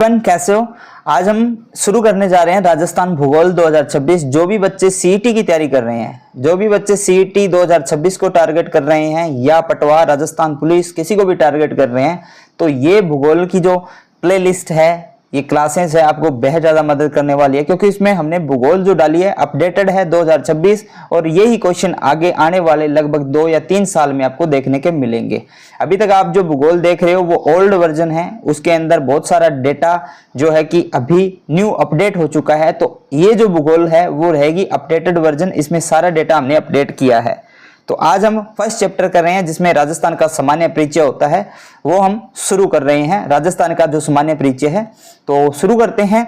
कैसे हो। आज हम शुरू करने जा रहे हैं राजस्थान भूगोल 2026। जो भी बच्चे सीईटी की तैयारी कर रहे हैं, जो भी बच्चे सीईटी 2026 को टारगेट कर रहे हैं या पटवा, राजस्थान पुलिस, किसी को भी टारगेट कर रहे हैं, तो ये भूगोल की जो प्लेलिस्ट है, ये क्लासेस है, आपको बेहद ज्यादा मदद करने वाली है, क्योंकि इसमें हमने भूगोल जो डाली है अपडेटेड है 2026, और यही क्वेश्चन आगे आने वाले लगभग 2 या 3 साल में आपको देखने के मिलेंगे। अभी तक आप जो भूगोल देख रहे हो वो ओल्ड वर्जन है, उसके अंदर बहुत सारा डेटा जो है कि अभी न्यू अपडेट हो चुका है, तो ये जो भूगोल है वो रहेगी अपडेटेड वर्जन, इसमें सारा डेटा हमने अपडेट किया है। तो आज हम फर्स्ट चैप्टर कर रहे हैं जिसमें राजस्थान का सामान्य परिचय होता है, वो हम शुरू कर रहे हैं। राजस्थान का जो सामान्य परिचय है, तो शुरू करते हैं।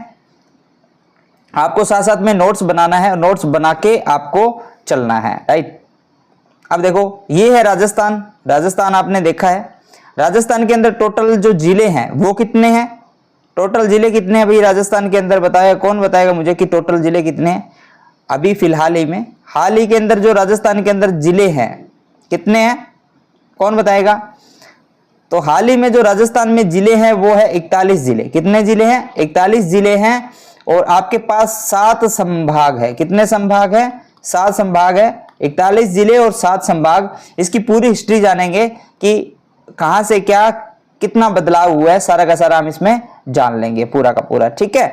आपको साथ साथ में नोट्स बनाना है, नोट्स बना के आपको चलना है, राइट। अब देखो, ये है राजस्थान। राजस्थान आपने देखा है, राजस्थान के अंदर टोटल जो जिले हैं वो कितने हैं, टोटल जिले कितने हैं भाई राजस्थान के अंदर, बताया कौन बताएगा मुझे कि टोटल जिले कितने हैं। अभी फिलहाल ही में हाल ही के अंदर जो राजस्थान के अंदर जिले हैं कितने हैं, कौन बताएगा। तो हाल ही में जो राजस्थान में जिले हैं वो है 41 जिले। कितने जिले हैं, 41 जिले हैं, और आपके पास 7 संभाग है। कितने संभाग है, 7 संभाग है, 41 जिले और 7 संभाग। इसकी पूरी हिस्ट्री जानेंगे कि कहां से क्या कितना बदलाव हुआ है, सारा का सारा हम इसमें जान लेंगे, पूरा का पूरा, ठीक है।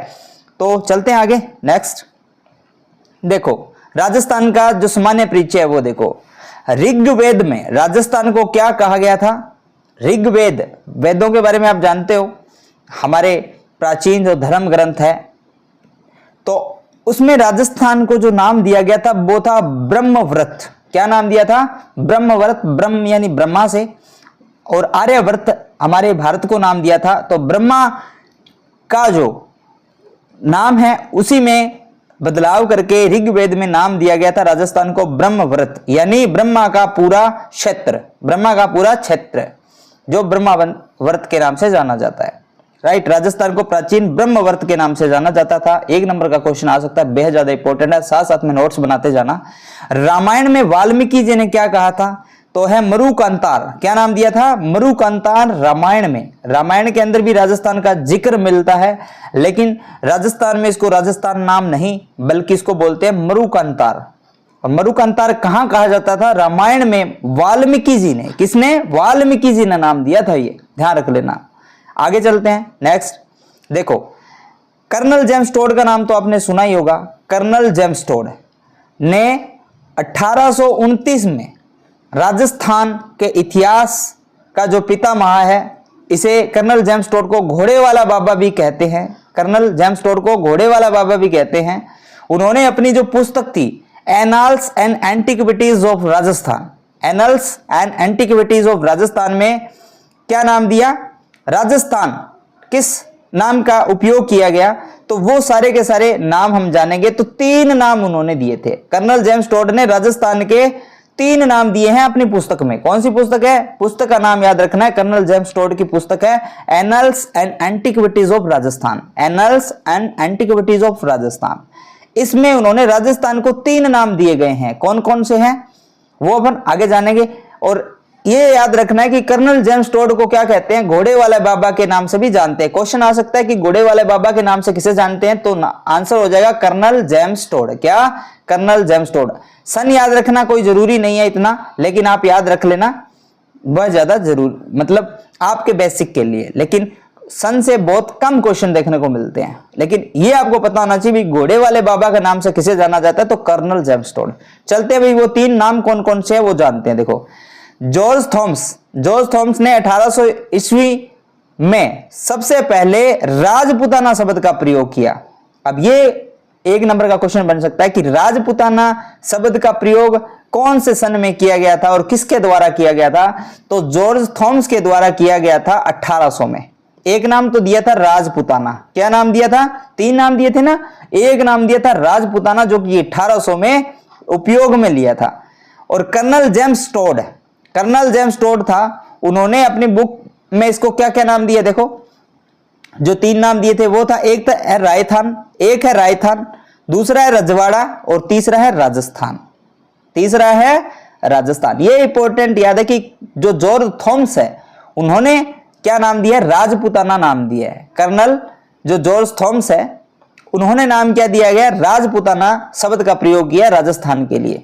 तो चलते हैं आगे, नेक्स्ट। देखो, राजस्थान का जो सामान्य परिचय है वो देखो। ऋग्वेद में राजस्थान को क्या कहा गया था। ऋग्वेद, वेदों के बारे में आप जानते हो, हमारे प्राचीन जो धर्म ग्रंथ है, तो उसमें राजस्थान को जो नाम दिया गया था वो था ब्रह्मव्रत। क्या नाम दिया था, ब्रह्मव्रत, ब्रह्म यानी ब्रह्मा से, और आर्यव्रत हमारे भारत को नाम दिया था। तो ब्रह्मा का जो नाम है उसी में बदलाव करके ऋग्वेद में नाम दिया गया था राजस्थान को ब्रह्मव्रत, यानी ब्रह्मा का पूरा क्षेत्र, ब्रह्मा का पूरा क्षेत्र जो ब्रह्मव्रत के नाम से जाना जाता है, राइट। राजस्थान को प्राचीन ब्रह्मव्रत के नाम से जाना जाता था। 1 नंबर का क्वेश्चन आ सकता है, बेहद ज्यादा इंपॉर्टेंट है, साथ साथ में नोट्स बनाते जाना। रामायण में वाल्मीकि जी ने क्या कहा था, तो है मरुकांतार। क्या नाम दिया था, मरुकांतार। रामायण में, रामायण के अंदर भी राजस्थान का जिक्र मिलता है, लेकिन राजस्थान में इसको राजस्थान नाम नहीं बल्कि इसको बोलते हैं मरुकांतार। और मरुकांतार कहां कहा जाता था, रामायण में वाल्मीकि जी ने, किसने, वाल्मीकि जी ने नाम दिया था, ये ध्यान रख लेना। आगे चलते हैं, नेक्स्ट। देखो, कर्नल जेम्स टोड का नाम तो आपने सुना ही होगा। कर्नल जेम्स टोड ने 1829 में राजस्थान के इतिहास का जो पितामह है, इसे कर्नल जेम्स टोड को घोड़े वाला बाबा भी कहते हैं। कर्नल जेम्स टोड को घोड़े वाला बाबा भी कहते हैं। उन्होंने अपनी जो पुस्तक थी annuls and antiquities of Rajasthan, annuls and antiquities of Rajasthan में क्या नाम दिया, राजस्थान किस नाम का उपयोग किया गया, तो वो सारे के सारे नाम हम जानेंगे। तो 3 नाम उन्होंने दिए थे। कर्नल जेम्स टोड ने राजस्थान के 3 नाम दिए हैं अपनी पुस्तक में। कौन सी पुस्तक है, पुस्तक का नाम याद रखना है, कर्नल जेम्स टोड की पुस्तक है annuls and antiquities of Rajasthan, annuls and antiquities of Rajasthan. इसमें उन्होंने राजस्थान को 3 नाम दिए गए हैं। कौन कौन से हैं वो अपन आगे जानेंगे। और ये याद रखना है कि कर्नल जेम्स टोड को क्या कहते हैं, घोड़े वाले बाबा के नाम से भी जानते हैं। क्वेश्चन आ सकता है कि घोड़े वाले बाबा के नाम से किसे जानते हैं, तो आंसर हो जाएगा कर्नल जेम्स टोड। क्या, कर्नल जेम्स टोड। सन याद रखना कोई जरूरी नहीं है इतना, लेकिन आप याद रख लेना, बहुत ज्यादा जरूर, मतलब आपके बेसिक के लिए। लेकिन सन से बहुत कम क्वेश्चन देखने को मिलते हैं, लेकिन ये आपको पता होना चाहिए घोड़े वाले बाबा के नाम से किसे जाना जाता है, तो कर्नल जेम्स टोड। चलते हैं भाई, वो 3 नाम कौन कौन से हैं वो जानते हैं। देखो, जॉर्ज थॉमस ने 1800 ईस्वी में सबसे पहले राजपुताना शब्द का प्रयोग किया। अब ये 1 नंबर का क्वेश्चन बन सकता है कि राजपुताना शब्द का प्रयोग कौन से सन में किया गया था और किसके द्वारा किया गया था, तो जॉर्ज थॉमस के द्वारा किया गया था 1800 में। 1 नाम तो दिया था राजपुताना, क्या नाम दिया था, 3 नाम दिए थे ना, 1 नाम दिया था राजपुताना, जो कि 1800 में उपयोग में लिया था। और कर्नल जेम्स टोड था, उन्होंने अपनी बुक में इसको क्या क्या नाम दिया, देखो जो 3 नाम दिए थे वो था, एक है रायथान, दूसरा है रजवाड़ा और तीसरा है राजस्थान। ये इंपॉर्टेंट याद है कि जो जॉर्ज थॉमस है उन्होंने क्या नाम दिया है, राजपुताना नाम दिया है। कर्नल जो जॉर्ज थॉमस है, उन्होंने नाम क्या दिया गया, राजपुताना शब्द का प्रयोग किया राजस्थान के लिए,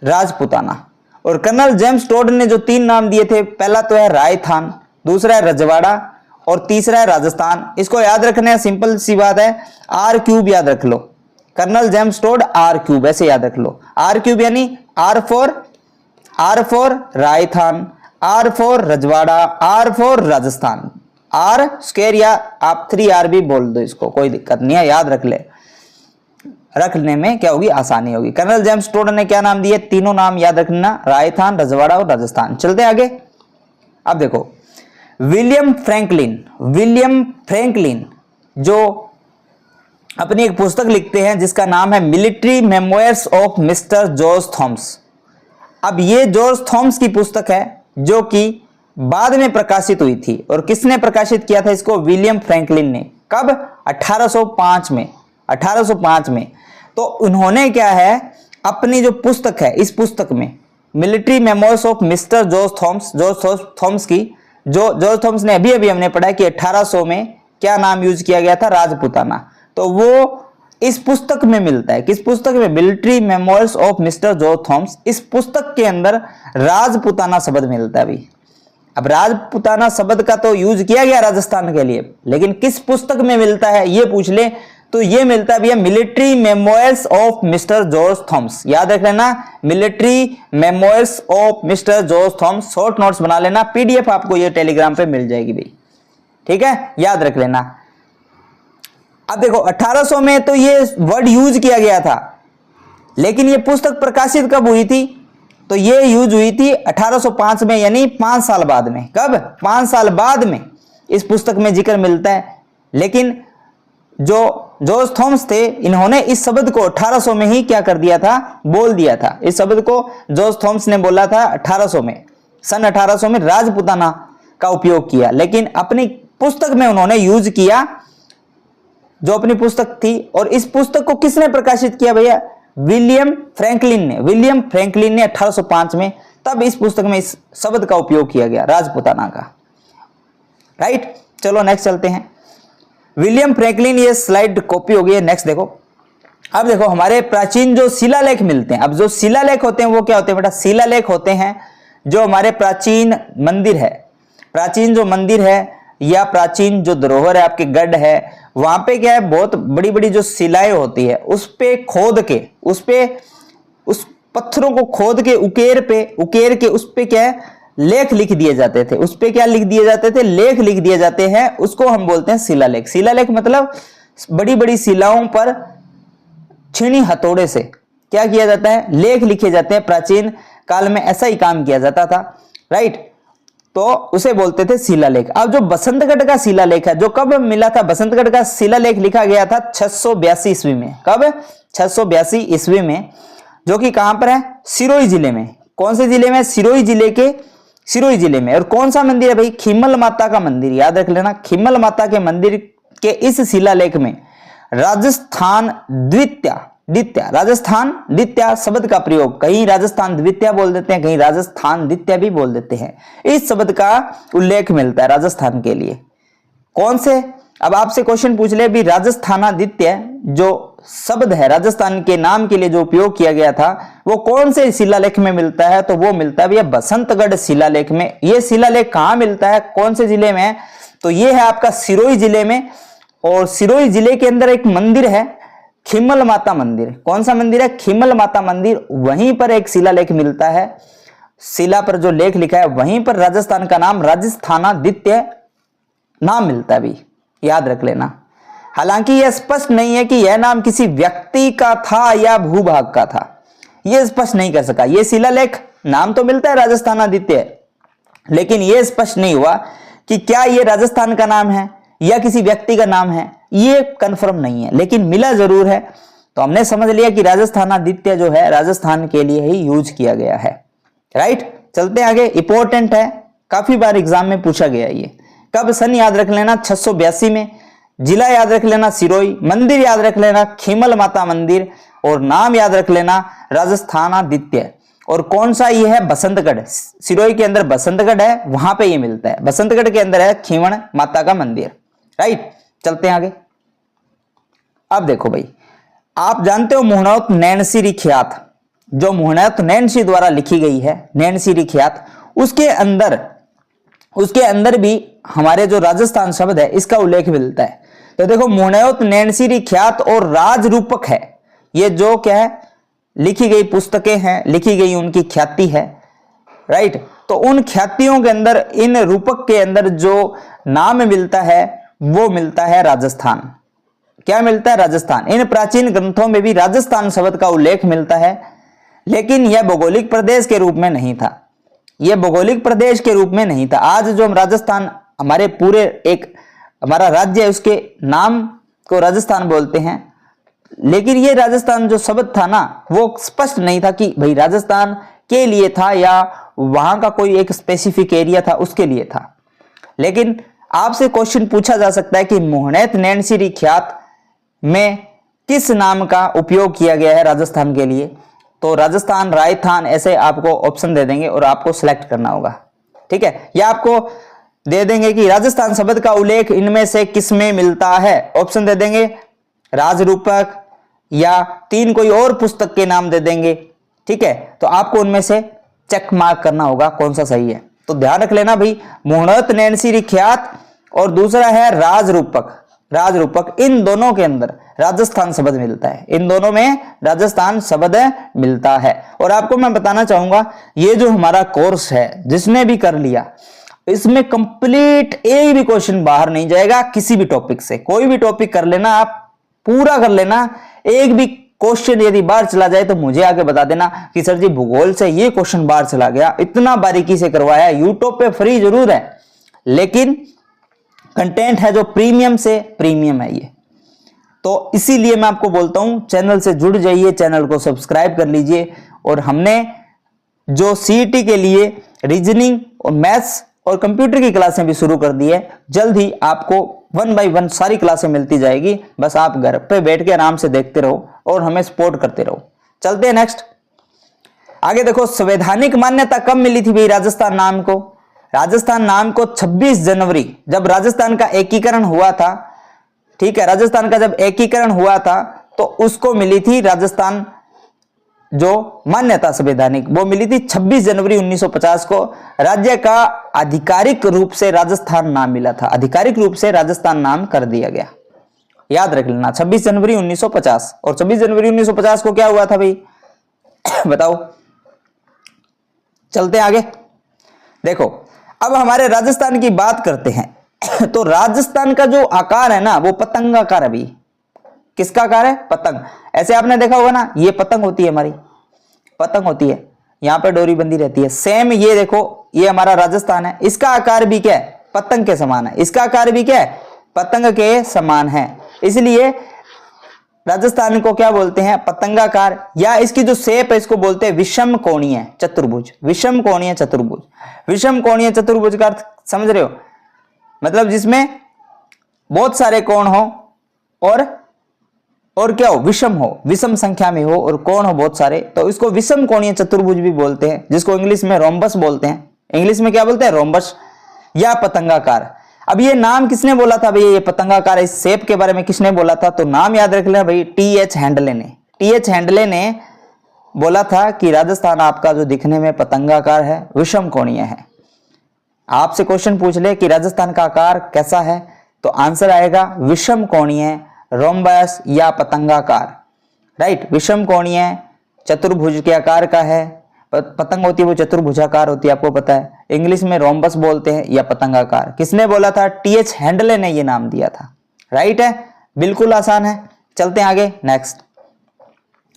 राजपुताना। और कर्नल जेम्स टोड ने जो 3 नाम दिए थे, पहला तो है रायथान, दूसरा है रजवाड़ा और तीसरा है राजस्थान। इसको याद रखना, सिंपल सी बात है, R³ याद रख लो। कर्नल जेम्स टोड R³ ऐसे याद रख लो। R³ यानी R for Raithan, R for Rajwada, R for Rajasthan, R² या आप 3R भी बोल दो, इसको कोई दिक्कत नहीं है, याद रख ले, रखने में क्या होगी, आसानी होगी। कर्नल जेम्स टोड ने क्या नाम दिए, तीनों नाम याद रखना, रायथान, रजवाड़ा और राजस्थान। चलते आगे। अब देखो विलियम फ्रैंकलिन जो अपनी एक पुस्तक लिखते हैं जिसका नाम है military memoirs of mister George Thomas. अब ये जॉर्ज थॉमस की पुस्तक है जो कि बाद में प्रकाशित हुई थी। और किसने प्रकाशित किया था इसको, विलियम फ्रैंकलिन ने। कब, 1805 में, 1805 में। तो उन्होंने क्या है, अपनी जो पुस्तक है, इस पुस्तक में military memoirs of mister George Thomas की, जो जॉर्ज थॉमस ने अभी हमने पढ़ा कि 1800 में क्या नाम यूज किया गया था, राजपुताना। तो वो इस पुस्तक में मिलता है, किस पुस्तक में, military memoirs of mister George Thomas. इस पुस्तक के अंदर राजपुताना शब्द मिलता है। अभी अब राजपुताना शब्द का तो यूज किया गया राजस्थान के लिए, लेकिन किस पुस्तक में मिलता है ये पूछ ले तो ये मिलता है भैया military memoirs of mister George Thomas. याद रख लेना, military memoirs of mister George Thomas. Short notes बना लेना, PDF आपको ये टेलीग्राम पे मिल जाएगी भाई, ठीक है, याद रख लेना। अब देखो 1800 में तो ये वर्ड यूज किया गया था, लेकिन ये पुस्तक प्रकाशित कब हुई थी, तो ये यूज हुई थी 1805 में, यानी 5 साल बाद में। कब, 5 साल बाद में इस पुस्तक में जिक्र मिलता है। लेकिन जो जॉर्ज थॉमस थे, इन्होंने इस शब्द को 1800 में ही क्या कर दिया था, बोल दिया था। इस शब्द को जॉर्ज थॉमस ने बोला था 1800 में, सन 1800 में राजपुताना का उपयोग किया। लेकिन अपनी पुस्तक में उन्होंने यूज किया, जो अपनी पुस्तक थी। और इस पुस्तक को किसने प्रकाशित किया भैया, विलियम फ्रैंकलिन ने 1805 में। तब इस पुस्तक में इस शब्द का उपयोग किया गया, राजपुताना का। राइट, चलो नेक्स्ट चलते हैं। विलियम फ्रैंकलिन, ये स्लाइड कॉपी हो गई है, नेक्स्ट देखो। अब देखो हमारे प्राचीन जो शिलालेख मिलते हैं। अब जो शिलालेख होते हैं वो क्या होते हैं बेटा, शिलालेख होते हैं जो हमारे प्राचीन मंदिर है, प्राचीन जो मंदिर है या प्राचीन जो धरोहर है, आपके गढ़ है, वहां पे क्या है, बहुत बड़ी बड़ी जो शिलाएं होती है, उस पे खोद के, उस पत्थरों को खोद के उकेर के उस पे क्या है, लेख लिख दिए जाते थे। उस पे क्या लिख दिए जाते थे, लेख लिख दिए जाते हैं। उसको हम बोलते हैं शिलालेख। शिलालेख मतलब बड़ी बड़ी शिलाओं पर छीनी हथौड़े से क्या किया जाता है, लेख लिखे जाते हैं। प्राचीन काल में ऐसा ही काम किया जाता था, राइट, तो उसे बोलते थे शिलालेख। अब जो बसंतगढ़ का शिलालेख है, जो कब मिला था, बसंतगढ़ का शिलालेख लिखा गया था 682 ईस्वी में। कब, 682 ईस्वी में, जो कि कहां पर है, सिरोही जिले में। कौन से जिले में, सिरोही जिले में। और कौन सा मंदिर है भाई, खीमल माता का मंदिर। याद रख लेना, खीमल माता के मंदिर के इस शिलालेख में राजस्थान द्वितीय शब्द का प्रयोग, कहीं राजस्थान द्वितीय बोल देते हैं, कहीं राजस्थान द्वितीय भी बोल देते हैं। इस शब्द का उल्लेख मिलता है राजस्थान के लिए। कौन से, अब आपसे क्वेश्चन पूछ ले भी, राजस्थानादित्य जो शब्द है राजस्थान के नाम के लिए जो उपयोग किया गया था, वो कौन से शिलालेख में मिलता है, तो वो मिलता है भैया बसंतगढ़ शिलालेख में। ये शिलालेख कहां मिलता है, कौन से जिले में, तो ये है आपका सिरोही जिले में। और सिरोही जिले के अंदर एक मंदिर है, खीमल माता मंदिर। कौन सा मंदिर है, खीमल माता मंदिर। वहीं पर एक शिलालेख मिलता है, शिला पर जो लेख लिखा है वहीं पर राजस्थान का नाम राजस्थानादित्य नाम मिलता है भी, याद रख लेना। हालांकि यह स्पष्ट नहीं है कि यह नाम किसी व्यक्ति का था या भूभाग का था, यह स्पष्ट नहीं कर सका। यह शिलालेख नाम तो मिलता है राजस्थानादित्य, लेकिन यह स्पष्ट नहीं हुआ कि क्या यह राजस्थान का नाम है या किसी व्यक्ति का नाम है, ये कंफर्म नहीं है, लेकिन मिला जरूर है। तो हमने समझ लिया कि राजस्थानादित्य जो है राजस्थान के लिए ही यूज किया गया है, राइट। चलते आगे, इंपॉर्टेंट है, काफी बार एग्जाम में पूछा गया ये। कब, सन याद रख लेना 682 में, जिला याद रख लेना सिरोही, मंदिर याद रख लेना खीमल माता मंदिर, और नाम याद रख लेना राजस्थानादित्य। और कौन सा ये है, बसंतगढ़। सिरोही के अंदर बसंतगढ़ है, वहां पे ये मिलता है। बसंतगढ़ के अंदर है खीमण माता का मंदिर, राइट। चलते हैं आगे। अब देखो भाई, आप जानते हो मुहणौत नैन्सी री ख्यात, जो मुहणौत नैन्सी द्वारा लिखी गई है, नैन्सी री ख्यात, उसके अंदर भी हमारे जो राजस्थान शब्द है इसका उल्लेख मिलता है। तो देखो मुहणौत नैन्सी री ख्यात और राजरूपक है, ये जो क्या है, लिखी गई पुस्तकें हैं, लिखी गई उनकी ख्याति है, राइट। तो उन ख्यातियों के अंदर, इन रूपक के अंदर जो नाम मिलता है वो मिलता है राजस्थान। क्या मिलता है? राजस्थान। इन प्राचीन ग्रंथों में भी राजस्थान शब्द का उल्लेख मिलता है, लेकिन यह भौगोलिक प्रदेश के रूप में नहीं था, यह भौगोलिक प्रदेश के रूप में नहीं था। आज जो हम राजस्थान, हमारे पूरे एक हमारा राज्य है, उसके नाम को राजस्थान बोलते हैं, लेकिन ये राजस्थान जो शब्द था ना, वो स्पष्ट नहीं था कि भाई राजस्थान के लिए था या वहां का कोई एक स्पेसिफिक एरिया था उसके लिए था। लेकिन आपसे क्वेश्चन पूछा जा सकता है कि मुहणौत नैन्सी री ख्यात में किस नाम का उपयोग किया गया है राजस्थान के लिए, तो राजस्थान, राजस्थान, ऐसे आपको ऑप्शन दे देंगे और आपको सिलेक्ट करना होगा, ठीक है। या आपको दे देंगे कि राजस्थान शब्द का उल्लेख इनमें से किसमें मिलता है, ऑप्शन दे देंगे राजरूपक या 3 कोई और पुस्तक के नाम दे देंगे, ठीक है। तो आपको उनमें से चेक मार्क करना होगा कौन सा सही है। तो ध्यान रख लेना भाई, मुहणौत नैन्सी री ख्यात और दूसरा है राजरूपक। राजरूपक, इन दोनों के अंदर राजस्थान शब्द मिलता है, इन दोनों में राजस्थान शब्द मिलता है। और आपको मैं बताना चाहूंगा, ये जो हमारा कोर्स है, जिसने भी कर लिया, इसमें कंप्लीट एक भी क्वेश्चन बाहर नहीं जाएगा किसी भी टॉपिक से। कोई भी टॉपिक कर लेना, आप पूरा कर लेना, एक भी क्वेश्चन यदि बाहर चला जाए तो मुझे आके बता देना कि सर जी भूगोल से ये क्वेश्चन बाहर चला गया। इतना बारीकी से करवाया, यूट्यूब पे फ्री जरूर है, लेकिन कंटेंट है जो प्रीमियम से प्रीमियम है ये। तो इसीलिए मैं आपको बोलता हूं, चैनल से जुड़ जाइए, चैनल को सब्सक्राइब कर लीजिए। और हमने जो सीईटी के लिए रीजनिंग और मैथ्स और कंप्यूटर की क्लासें भी शुरू कर दी है, जल्द ही आपको 1 बाय 1 सारी क्लासें मिलती जाएगी। बस आप घर पे बैठ के आराम से देखते रहो और हमें सपोर्ट करते रहो। चलते हैं नेक्स्ट आगे। देखो, संवैधानिक मान्यता कब मिली थी भाई राजस्थान नाम को? राजस्थान नाम को 26 जनवरी, जब राजस्थान का एकीकरण हुआ था, ठीक है, राजस्थान का जब एकीकरण हुआ था तो उसको मिली थी राजस्थान जो मान्यता संवैधानिक, वो मिली थी 26 जनवरी 1950 को। राज्य का आधिकारिक रूप से राजस्थान नाम मिला था, आधिकारिक रूप से राजस्थान नाम कर दिया गया। याद रख लेना, 26 जनवरी 1950। और 26 जनवरी 1950 को क्या हुआ था भाई बताओ। चलते हैं आगे। देखो, अब हमारे राजस्थान की बात करते हैं तो राजस्थान का जो आकार है ना, वो पतंगाकार है भाई। किसका आकार है? पतंग। ऐसे आपने देखा होगा ना, ये पतंग होती है, हमारी पतंग होती है, यहां पे डोरी बंधी रहती है। सेम ये देखो, ये हमारा राजस्थान है, इसका आकार भी क्या है? पतंग के समान है। इसका आकार भी क्या है? पतंग के समान है। इसलिए राजस्थान को क्या बोलते हैं? पतंगाकार। या इसकी जो शेप है इसको बोलते हैं विषम कोणीय चतुर्भुज। विषम कोणीय चतुर्भुज, विषम कोणीय चतुर्भुज का अर्थ समझ रहे हो? मतलब जिसमें बहुत सारे कोण हो और क्या हो? विषम हो, विषम संख्या में हो और कोण हो बहुत सारे, तो इसको विषम कोणीय चतुर्भुज भी बोलते हैं, जिसको इंग्लिश में रोम्बस बोलते हैं। इंग्लिश में क्या बोलते हैं? रोम्बस या पतंगाकार। अब ये नाम किसने बोला था भैया? ये पतंगाकार, इस शेप के बारे में किसने बोला था? तो नाम याद रख लेना भाई, टी.एच. हैंडले ने। टी.एच. हैंडले ने बोला था कि राजस्थान आपका जो दिखने में पतंगाकार है, विषम कोणीय है। आपसे क्वेश्चन पूछ ले कि राजस्थान का आकार कैसा है, तो आंसर आएगा विषम कोणीय, रोम्बस या पतंगाकार, राइट। विषम कोणीय चतुर्भुज के आकार का है। पतंग होती है वो चतुर्भुजाकार होती है, आपको पता है। इंग्लिश में रोम्बस बोलते हैं या पतंगाकार। किसने बोला था? टी.एच. हैंडले ने ये नाम दिया था, राइट है। बिल्कुल आसान है। चलते हैं आगे नेक्स्ट।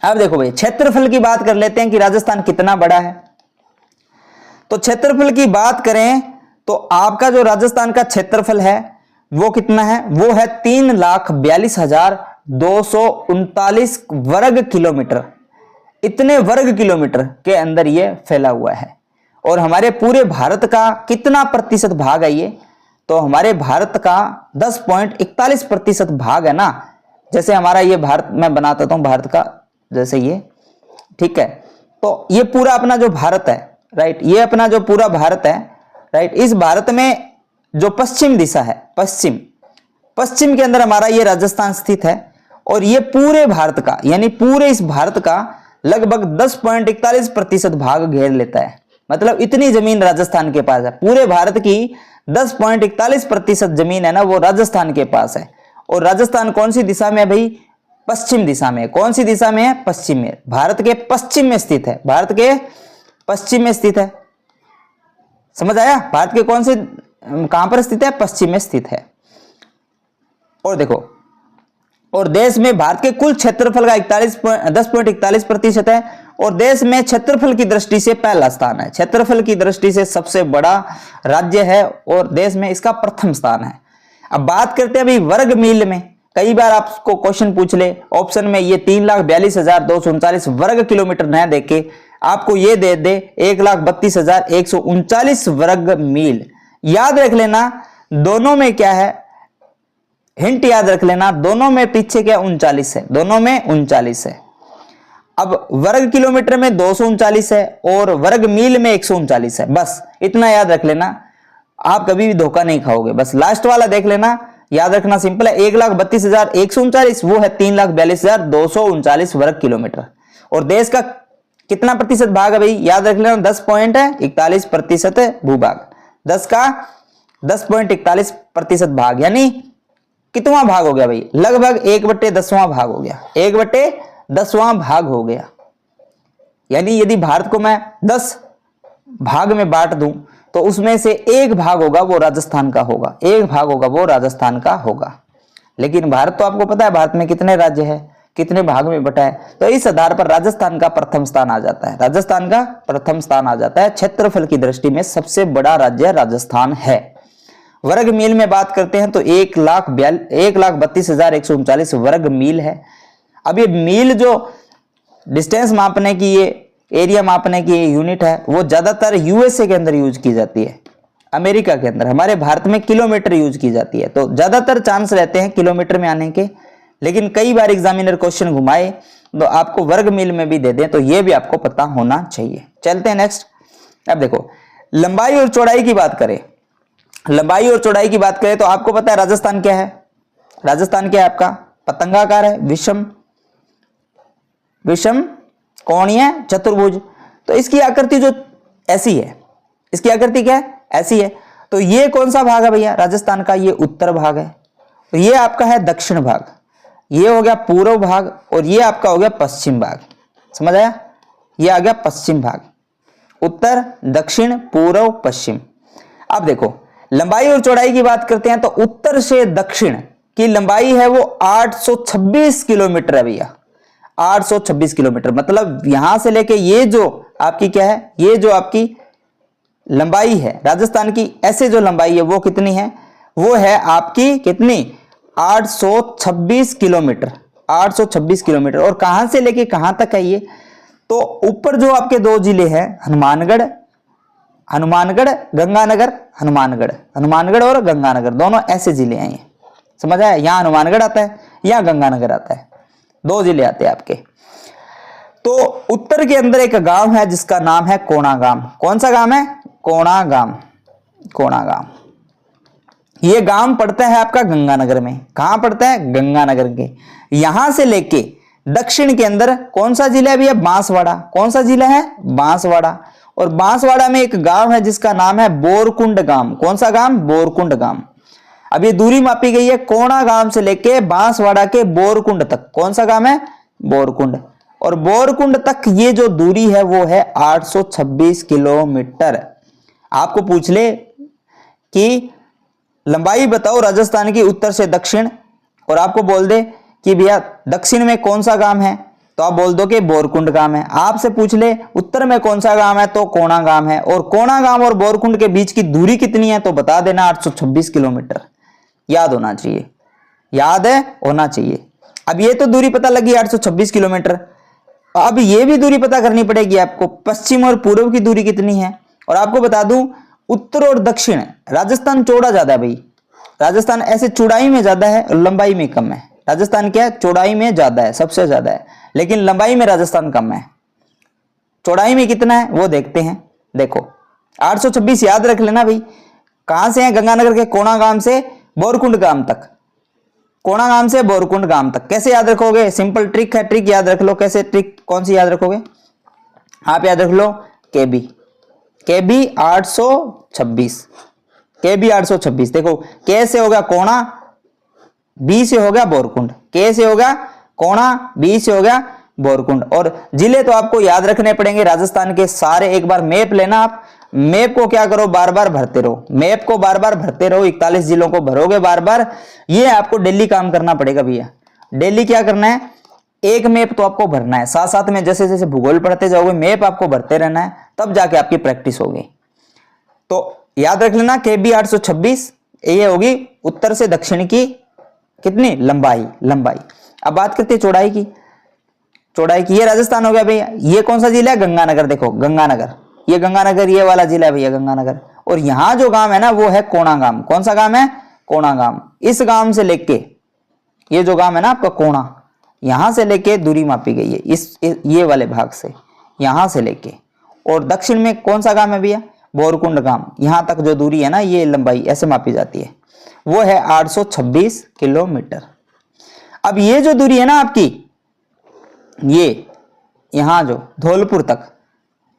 अब देखो भाई, क्षेत्रफल की बात कर लेते हैं कि राजस्थान कितना बड़ा है। तो क्षेत्रफल की बात करें तो आपका जो राजस्थान का क्षेत्रफल है वो कितना है? वो है 3,42,239 वर्ग किलोमीटर। इतने वर्ग किलोमीटर के अंदर ये फैला हुआ है। और हमारे पूरे भारत का कितना प्रतिशत भाग है ये? तो हमारे भारत का 10.41% भाग है ना। जैसे हमारा ये भारत, मैं बनाता हूं भारत का, जैसे ये, ठीक है। तो ये पूरा अपना जो भारत है, राइट, ये अपना जो पूरा भारत है, राइट, इस भारत में जो पश्चिम दिशा है, पश्चिम के अंदर हमारा ये राजस्थान स्थित है। और ये पूरे भारत का, यानी पूरे इस भारत का लगभग 10.41% भाग घेर लेता है। मतलब इतनी जमीन राजस्थान के पास है, पूरे भारत की 10.41% जमीन है ना, वो राजस्थान के पास है। और राजस्थान कौन सी दिशा में है भाई? पश्चिम दिशा में। कौन सी दिशा में है? पश्चिम में। भारत के पश्चिम में स्थित है, भारत के पश्चिम में स्थित है। समझ आया? भारत के कौन से, कहां पर स्थित है? पश्चिम में स्थित है। और देखो, और देश में भारत के कुल क्षेत्रफल का 10.41% है और देश में क्षेत्रफल की दृष्टि से पहला स्थान है। क्षेत्रफल की दृष्टि से सबसे बड़ा राज्य है और देश में इसका प्रथम स्थान है। अब बात करते हैं अभी वर्ग मील में। कई बार आपको क्वेश्चन पूछ ले ऑप्शन में, ये 3,42,239 वर्ग किलोमीटर न देके आपको ये दे दे 1,32,139 वर्ग मील। याद रख लेना दोनों में क्या है, हिंट याद रख लेना, दोनों में पीछे क्या 39 है, दोनों में 39 है। अब वर्ग किलोमीटर में 239 है और वर्ग मील में 139 है, बस इतना याद रख लेना, आप कभी भी धोखा नहीं खाओगे। बस लास्ट वाला देख लेना, याद रखना सिंपल है। 1,32,139 वो है 3,42,239 वर्ग किलोमीटर। और देश का कितना प्रतिशत भाग है भाई? याद रख लेना 10.41% भूभाग, 10 का 10.41% भाग, यानी कितना भाग हो गया भाई? लगभग 1/10वां भाग हो गया, 1/10वां भाग हो गया। यानी यदि भारत को मैं 10 भाग में बांट दूं तो उसमें से एक भाग होगा वो राजस्थान का होगा, एक भाग होगा वो राजस्थान का होगा। लेकिन भारत तो आपको पता है भारत में कितने राज्य है, कितने भाग में बटा है, तो इस आधार पर राजस्थान का प्रथम स्थान आ जाता है, राजस्थान का प्रथम स्थान आ जाता है। क्षेत्रफल की दृष्टि में सबसे बड़ा राज्य राजस्थान है। वर्ग मील में बात करते हैं तो 1,32,139 वर्ग मील है। अब ये मील जो डिस्टेंस मापने की, ये एरिया मापने की यूनिट है, वो ज्यादातर यूएसए के अंदर यूज की जाती है, अमेरिका के अंदर। हमारे भारत में किलोमीटर यूज की जाती है, तो ज्यादातर चांस रहते हैं किलोमीटर में आने के। लेकिन कई बार एग्जामिनर क्वेश्चन घुमाए तो आपको वर्ग मील में भी दे दें, तो ये भी आपको पता होना चाहिए। चलते हैं नेक्स्ट। अब देखो लंबाई और चौड़ाई की बात करें, लंबाई और चौड़ाई की बात करें तो आपको पता है राजस्थान क्या है? राजस्थान क्या है आपका? पतंगाकार है, विषम कोणीय चतुर्भुज। तो इसकी आकृति जो ऐसी है, इसकी आकृति क्या है? ऐसी है। तो ये कौन सा भाग है भैया राजस्थान का? ये उत्तर भाग है। तो ये आपका है दक्षिण भाग, ये हो गया पूर्व भाग और ये आपका हो गया पश्चिम भाग। समझ आया? ये आ गया पश्चिम भाग, उत्तर, दक्षिण, पूर्व, पश्चिम। अब देखो लंबाई और चौड़ाई की बात करते हैं तो उत्तर से दक्षिण की लंबाई है वो 826 किलोमीटर है भैया, 826 किलोमीटर। मतलब यहां से लेके ये जो आपकी क्या है, ये जो आपकी लंबाई है राजस्थान की, ऐसे जो लंबाई है वो कितनी है? वो है आपकी कितनी? 826 किलोमीटर, 826 किलोमीटर। और कहां से लेके कहां तक है ये? तो ऊपर जो आपके दो जिले हैं, हनुमानगढ़ गंगानगर, हनुमानगढ़ और गंगानगर, दोनों ऐसे जिले हैं ये। समझ आया? यहां हनुमानगढ़ आता है, यहां गंगानगर आता है, दो जिले आते हैं आपके। तो उत्तर के अंदर एक गांव है जिसका नाम है कोणागाम। कौन सा गांव है? कोणागाम। ये गांव पड़ता है आपका गंगानगर में। कहां पड़ता है? गंगानगर के। यहां से लेके दक्षिण के अंदर कौन सा जिला है भैया? बांसवाड़ा। कौन सा जिला है? बांसवाड़ा। और बांसवाड़ा में एक गांव है जिसका नाम है बोरकुंड गांव। कौन सा गांव? बोरकुंड गांव। अब ये दूरी मापी गई है कोणा गांव से लेके बांसवाड़ा के बोरकुंड तक। कौन सा गांव है? बोरकुंड। और बोरकुंड तक ये जो दूरी है वो है 826 किलोमीटर। आपको पूछ ले कि लंबाई बताओ राजस्थान की उत्तर से दक्षिण, और आपको बोल दे कि भैया दक्षिण में कौन सा गांव है, तो आप बोल दो कि बोरकुंड गांव है। आपसे पूछ ले उत्तर में कौन सा गांव है, तो कोणा गांव है। और कोणा गांव और बोरकुंड के बीच की दूरी कितनी है, तो बता देना 826 किलोमीटर। याद होना चाहिए, याद है होना चाहिए। अब ये तो दूरी पता लगी 826 किलोमीटर। अब ये भी दूरी पता करनी पड़ेगी आपको, पश्चिम और पूर्व की दूरी कितनी है। और आपको बता दूं उत्तर और दक्षिण, राजस्थान चौड़ा ज्यादा है भाई, राजस्थान ऐसे चौड़ाई में ज्यादा है और लंबाई में कम है। राजस्थान क्या है? चौड़ाई में ज्यादा है, सबसे ज्यादा है, लेकिन लंबाई में राजस्थान कम है। चौड़ाई में कितना है वो देखते हैं। देखो 826 याद रख लेना भाई। कहां से है? गंगानगर के कोणा गांव से बोरकुंड गांव तक। कोणागाम गांव से बोरकुंड गांव तक। कैसे याद रखोगे? सिंपल ट्रिक है, ट्रिक याद रख लो। कैसे ट्रिक? कौन सी याद रखोगे? आप याद रख लो केबी, केबी 826, केबी 826। देखो के से होगा कोणा, बी से होगा बोरकुंड, के से होगा कोणा, बी से होगा बोरकुंड। और जिले तो आपको याद रखने पड़ेंगे राजस्थान के सारे। एक बार मैप लेना, आप मैप को क्या करो, बार बार भरते रहो, मैप को बार बार भरते रहो। 41 जिलों को भरोगे बार बार, ये आपको डेली काम करना पड़ेगा भैया। डेली क्या करना है, एक मैप तो आपको भरना है, साथ साथ में जैसे जैसे भूगोल पढ़ते जाओगे मैप आपको भरते रहना है, तब जाके आपकी प्रैक्टिस होगी। तो याद रख लेना केबी 826, ये होगी उत्तर से दक्षिण की कितनी लंबाई, लंबाई। अब बात करते हैं चौड़ाई की, चौड़ाई की। ये राजस्थान हो गया भैया। ये कौन सा जिला है? गंगानगर। देखो गंगानगर, ये गंगानगर, ये वाला जिला है भैया गंगानगर। और यहां जो गांव है ना वो है कोणागाम। कौन सा गांव है? कोणागाम। इस गांव से लेके ये जो गांव है ना आपका कोणा, यहां से लेके दूरी मापी गई है इस ये वाले भाग से, यहां से लेके। और दक्षिण में कौन सा गांव है भैया? बोरकुंड गांव। यहां तक जो दूरी है ना, ये लंबाई ऐसे मापी जाती है, वो है 826 किलोमीटर। अब ये जो दूरी है ना आपकी, ये यहां जो धौलपुर तक,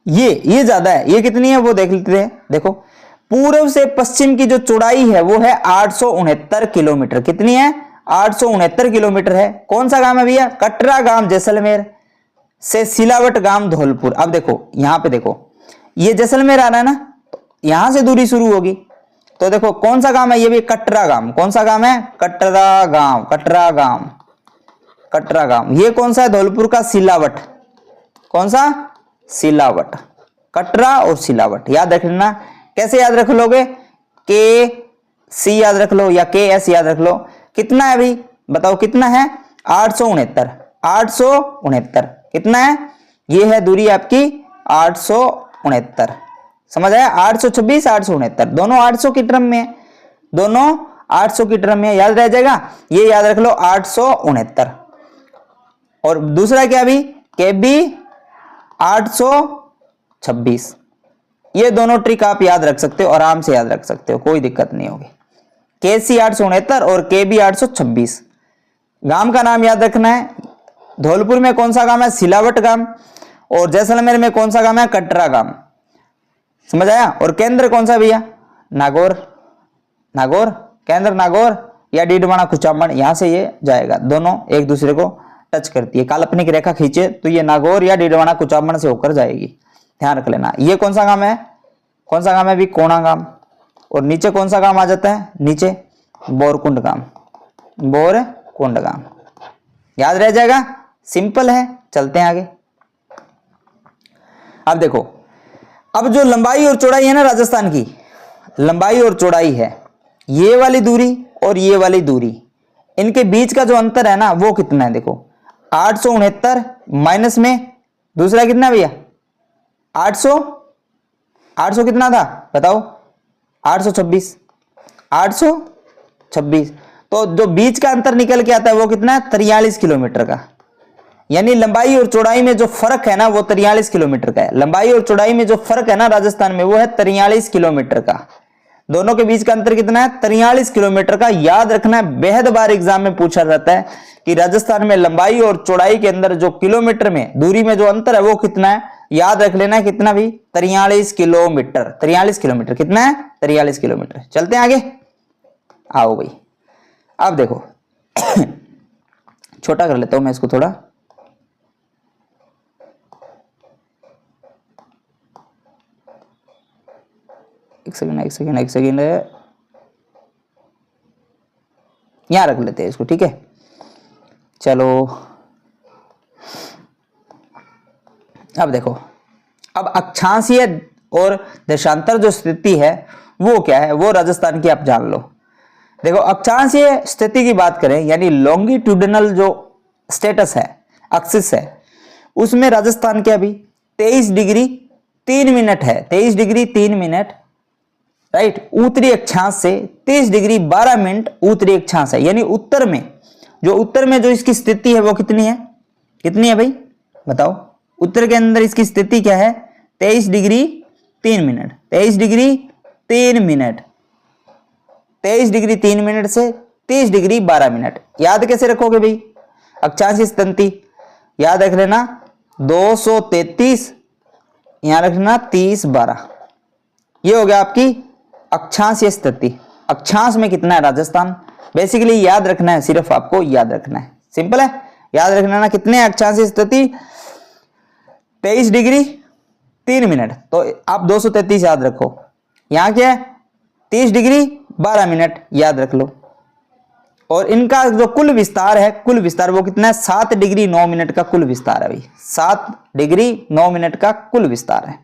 ये ज्यादा है। ये कितनी है वो देख लेते हैं। देखो पूर्व से पश्चिम की जो चौड़ाई है वो है 869 किलोमीटर। कितनी है? 869 किलोमीटर है। कौन सा गांव है भैया? कटरा गांव जैसलमेर से सिलावट गांव धौलपुर। अब देखो यहां पे देखो, ये जैसलमेर आ रहा है ना, यहां से दूरी शुरू होगी। तो देखो कौन सा गांव है ये भी? कटरा गांव। कौन सा गांव है? कटरा गांव, कटरा गांव, कटरा गांव। ये कौन सा है? धौलपुर का सिलावट। कौन सा? सिलावट। कटरा और सिलावट याद रख लेना। कैसे याद रख लोगे? के सी याद रख लो या के एस याद रख लो। कितना है भाई बताओ कितना है? 869, 869 कितना है? ये है दूरी आपकी 869। समझ आया? 826, 869 दोनों 800 की टर्म में है, दोनों 800 की टर्म में। याद रह जाएगा, ये याद रख लो 869। और दूसरा क्या भी? केबी 826। ये दोनों ट्रिक आप याद रख सकते हो, आराम से याद रख सकते हो, कोई दिक्कत नहीं होगी। केसी 869 और केबी 826। गांव का नाम याद रखना है। धौलपुर में कौन सा गांव है? सिलावट गांव। और जैसलमेर में कौन सा गांव है? कटरा गांव। समझ आया? और केंद्र कौन सा भैया? नागौर। नागौर केंद्र, नागौर या डीडवाना कुचामन, यहां से ये जाएगा। दोनों एक दूसरे को टच करती है। काल्पनिक रेखा खींचे तो ये नागौर या डीडवाना कुचामन से होकर जाएगी, ध्यान रख लेना। ये कौन सा गांव है? कौन सा गांव है भी? कोणागाम। और नीचे कौन सा गांव आ जाता है? नीचे बोरकुंड गांव, बोरकुंड गांव। याद रह जाएगा, सिंपल है। चलते हैं आगे। अब देखो, अब जो लंबाई और चौड़ाई है ना राजस्थान की, लंबाई और चौड़ाई है, ये वाली दूरी और ये वाली दूरी, इनके बीच का जो अंतर है ना वो कितना है? देखो 869 माइनस में दूसरा कितना भैया? 800, 800 कितना था बताओ? 826, 826। तो जो बीच का अंतर निकल के आता है वो कितना है? 43 किलोमीटर का। यानी लंबाई और चौड़ाई में जो फर्क है ना वो 43 किलोमीटर का है। लंबाई और चौड़ाई में जो फर्क है ना राजस्थान में वो है 43 किलोमीटर का। दोनों के बीच का अंतर कितना है? 43 किलोमीटर का। याद रखना है, बेहद बार एग्जाम में पूछा जाता है कि राजस्थान में लंबाई और चौड़ाई के अंदर जो किलोमीटर में दूरी में जो अंतर है वो कितना है। याद रख लेना है कितना भी? 43 किलोमीटर। 43 किलोमीटर कितना है? 43 किलोमीटर। चलते हैं आगे। आओ भाई, अब देखो छोटा कर लेता हूं मैं इसको थोड़ा। एक सेकेंड यहां रख लेते हैं इसको, ठीक है। चलो अब देखो, अब अक्षांशीय और देशांतर जो स्थिति है वो क्या है, वो राजस्थान की आप जान लो। देखो अक्षांशीय स्थिति की बात करें, यानी लॉन्गिट्यूडिनल जो स्टेटस है, एक्सिस है, उसमें राजस्थान के अभी 23 डिग्री 3 मिनट है। 23 डिग्री 3 मिनट, राइट। उत्तरी अक्षांश से 23 डिग्री 12 मिनट उत्तरी अक्षांश है। यानी उत्तर में जो इसकी स्थिति है वो कितनी है? कितनी है भाई बताओ? उत्तर के अंदर इसकी स्थिति क्या है? 23 degree 3 minute. 23 degree 3 minute, 23 degree 3 minute से 30 डिग्री 12 मिनट। याद कैसे रखोगे भाई? अक्षांश स्थिति याद रख लेना 233, यहां रखना 30 12। ये हो गया आपकी अक्षांश स्थिति। अक्षांश में कितना है राजस्थान, बेसिकली याद रखना है, सिर्फ आपको याद रखना है, सिंपल है। याद रखना ना कितने अक्षांश स्थिति 23 डिग्री 3 मिनट, तो आप 233 याद रखो। यहां क्या है 30 डिग्री 12 मिनट याद रख लो। और इनका जो कुल विस्तार है, कुल विस्तार वो कितना है 7 डिग्री 9 मिनट का कुल विस्तार है भाई, 7 डिग्री 9 मिनट का कुल विस्तार है।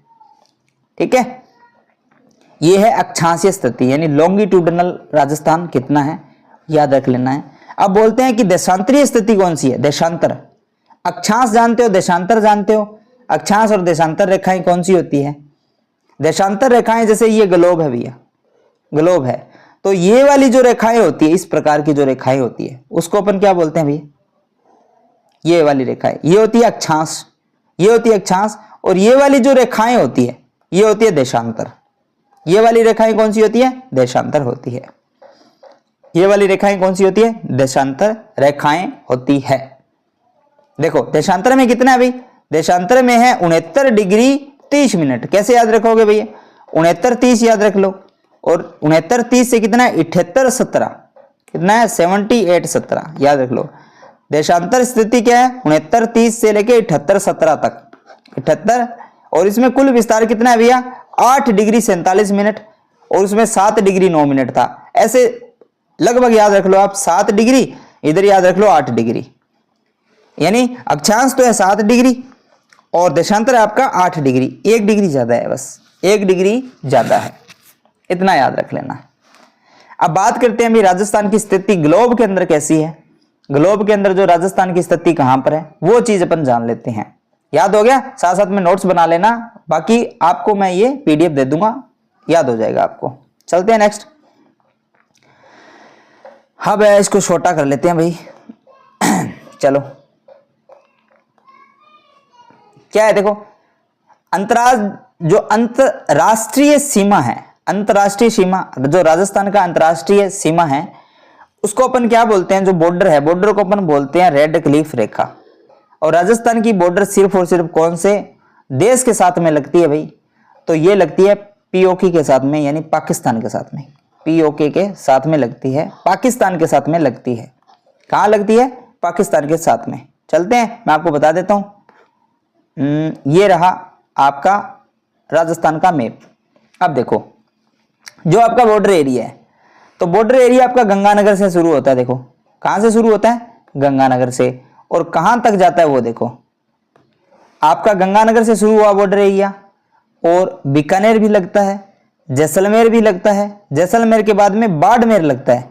ठीक है, ये है अक्षांशीय स्थिति यानी लॉन्गिट्यूडनल राजस्थान कितना है याद रख लेना है। अब बोलते हैं कि देशांतरीय स्थिति कौन सी है। देशांतर, अक्षांश जानते हो, देशांतर जानते हो। अक्षांश और देशांतर रेखाएं कौन सी होती है? देशांतर रेखाएं जैसे ये ग्लोब है भैया, ग्लोब है, तो ये वाली जो रेखाएं होती है, इस प्रकार की जो रेखाएं होती है उसको अपन क्या बोलते हैं भैया? ये वाली रेखाएं, ये होती है अक्षांश, ये होती है अक्षांश। और ये वाली जो रेखाएं होती है ये होती है देशांतर। ये वाली रेखाएं कौन सी होती है? देशांतर होती है। ये वाली रेखाएं कौन सी होती है? देशांतर रेखाएं होती है। देखो देशांतर में कितना है भाई? देशांतर में है 69 डिग्री 30 मिनट। कैसे याद रखोगे भैया? 69 30 याद रख लो। और 69 30 से कितना है 78 17, कितना है 78 17 याद रख लो। देशांतर स्थिति क्या है? 69 30 से लेके 78 17 तक, 78। और इसमें कुल विस्तार कितना है भैया? 8 डिग्री 47 मिनट, और उसमें 7 डिग्री 9 मिनट था। ऐसे लगभग याद रख लो आप 7 डिग्री, इधर याद रख लो 8 डिग्री, यानी अक्षांश तो है 7 डिग्री और देशांतर है आपका 8 डिग्री, 1 डिग्री ज्यादा है, बस 1 डिग्री ज्यादा है, इतना याद रख लेना। अब बात करते हैं अभी राजस्थान की स्थिति ग्लोब के अंदर कैसी है। ग्लोब के अंदर जो राजस्थान की स्थिति कहां पर है वो चीज अपन जान लेते हैं। याद हो गया? साथ साथ में नोट्स बना लेना, बाकी आपको मैं ये पीडीएफ दे दूंगा, याद हो जाएगा आपको। चलते हैं नेक्स्ट। हाँ भैया इसको छोटा कर लेते हैं भाई। चलो क्या है, देखो जो अंतरराष्ट्रीय सीमा है, अंतरराष्ट्रीय सीमा जो राजस्थान का अंतरराष्ट्रीय सीमा है उसको अपन क्या बोलते हैं? जो बॉर्डर है, बॉर्डर को अपन बोलते हैं रेड क्लिफ रेखा। और राजस्थान की बॉर्डर सिर्फ और सिर्फ कौन से देश के साथ में लगती है भाई? तो ये लगती है पीओके के साथ में, यानी पाकिस्तान के साथ में। पीओके के साथ में लगती है, पाकिस्तान के साथ में लगती है। कहां लगती है? पाकिस्तान के साथ में। चलते हैं, मैं आपको बता देता हूं। ये रहा आपका राजस्थान का मैप। अब देखो जो आपका बॉर्डर एरिया है, तो बॉर्डर एरिया आपका गंगानगर से शुरू होता है। देखो कहां से शुरू होता है? गंगानगर से। और कहां तक जाता है वो देखो, आपका गंगानगर से शुरू हुआ बॉर्डर एरिया, और बीकानेर भी लगता है, जैसलमेर भी लगता है, जैसलमेर के बाद में बाड़मेर लगता है,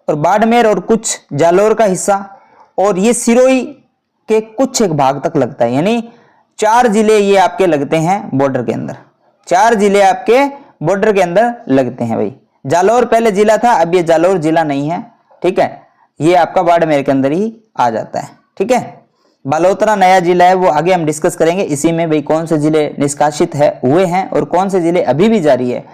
और बाड़मेर और कुछ जालोर का हिस्सा, और ये सिरोही के कुछ एक भाग तक लगता है। यानी 4 जिले ये आपके लगते हैं बॉर्डर के अंदर, 4 जिले आपके बॉर्डर के अंदर लगते हैं भाई। जालोर पहले जिला था, अब ये जालोर जिला नहीं है, ठीक है, ये आपका बाड़मेर के अंदर ही आ जाता है। ठीक है, बालोतरा नया जिला है, वो आगे हम डिस्कस करेंगे। इसी में भाई कौन से जिले निष्कासित हुए हैं और कौन से जिले अभी भी जारी है,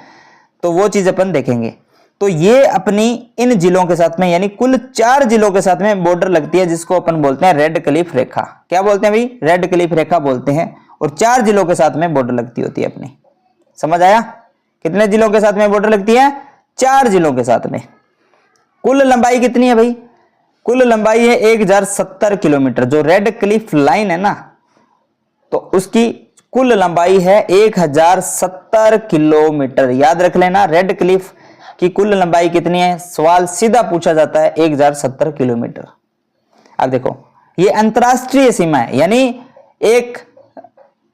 तो वो चीज अपन देखेंगे। तो ये अपनी इन जिलों के साथ में यानी कुल 4 जिलों के साथ में बॉर्डर लगती है, जिसको अपन बोलते हैं रेड क्लिफ रेखा। क्या बोलते हैं भाई? रेड क्लिफ रेखा बोलते हैं। और 4 जिलों के साथ में बॉर्डर लगती होती है अपनी। समझ आया? कितने जिलों के साथ में बॉर्डर लगती है? 4 जिलों के साथ में। कुल लंबाई कितनी है भाई? कुल लंबाई है 1070 किलोमीटर। जो रेड क्लिफ लाइन है ना, तो उसकी कुल लंबाई है 1070 किलोमीटर। याद रख लेना, रेड क्लिफ की कुल लंबाई कितनी है? सवाल सीधा पूछा जाता है, 1070 किलोमीटर। अब देखो ये अंतरराष्ट्रीय सीमा है, यानी एक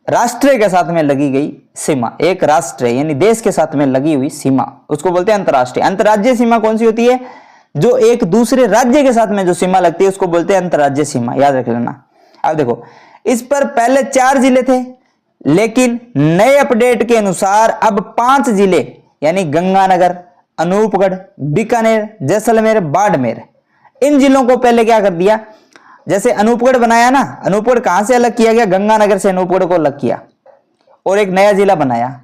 राष्ट्र के साथ में लगी गई सीमा, एक राष्ट्र यानी देश के साथ में लगी हुई सीमा, उसको बोलते हैं अंतरराष्ट्रीय। अंतरराज्यीय सीमा कौन सी होती है? जो एक दूसरे राज्य के साथ में जो सीमा लगती है उसको बोलते हैं अंतरराज्यीय सीमा। याद रख लेना। अब देखो इस पर पहले 4 जिले थे, लेकिन नए अपडेट के अनुसार अब 5 जिले यानी गंगानगर, अनूपगढ़, बीकानेर, जैसलमेर, बाड़मेर, इन जिलों को पहले क्या कर दिया? जैसे अनूपगढ़ बनाया ना, अनूपगढ़ कहां से अलग किया गया? गंगानगर से अनूपगढ़ को अलग किया और एक नया जिला बनाया।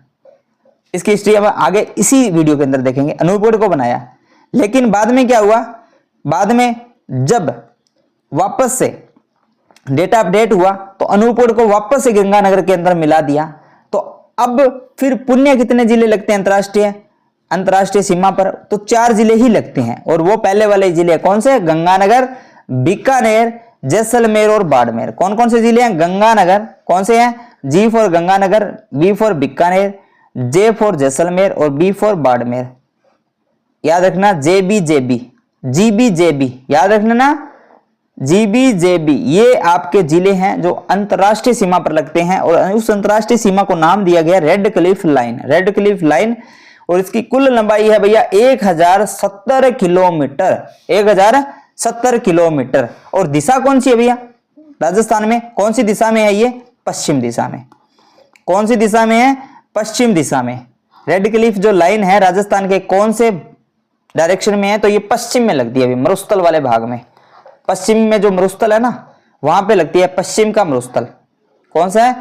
इसकी हिस्ट्री हम आगे इसी वीडियो के अंदर देखेंगे। अनूपगढ़ को बनाया, लेकिन बाद में क्या हुआ? बाद में जब वापस से डेटा अपडेट हुआ तो अनूपपुर को वापस से गंगानगर के अंदर मिला दिया। तो अब फिर पुण्य कितने जिले लगते हैं अंतरराष्ट्रीय सीमा पर? तो 4 जिले ही लगते हैं, और वो पहले वाले जिले कौन से? गंगानगर, बीकानेर, जैसलमेर और बाड़मेर। कौन कौन से जिले हैं? गंगानगर, कौन से हैं? G for Ganganagar, B for Bikaner, J for Jaisalmer और बी फॉर बाड़मेर। याद रखना, जेबी, याद रखना ना, जीबी, ये आपके जिले हैं जो अंतरराष्ट्रीय सीमा पर लगते हैं, और उस अंतरराष्ट्रीय सीमा को नाम दिया गया रेड क्लिफ लाइन, और इसकी कुल लंबाई है भैया 1070 किलोमीटर, 1070 किलोमीटर। और दिशा कौन सी है भैया? राजस्थान में कौन सी दिशा में है ये? पश्चिम दिशा में। कौन सी दिशा में है? पश्चिम दिशा में। रेड क्लिफ जो लाइन है राजस्थान के कौन से डायरेक्शन में है? तो ये पश्चिम में लगती है, मरुस्थल वाले भाग में। पश्चिम में जो मरुस्थल है ना, वहां पे लगती है पश्चिम का मरुस्थल। कौन सा है?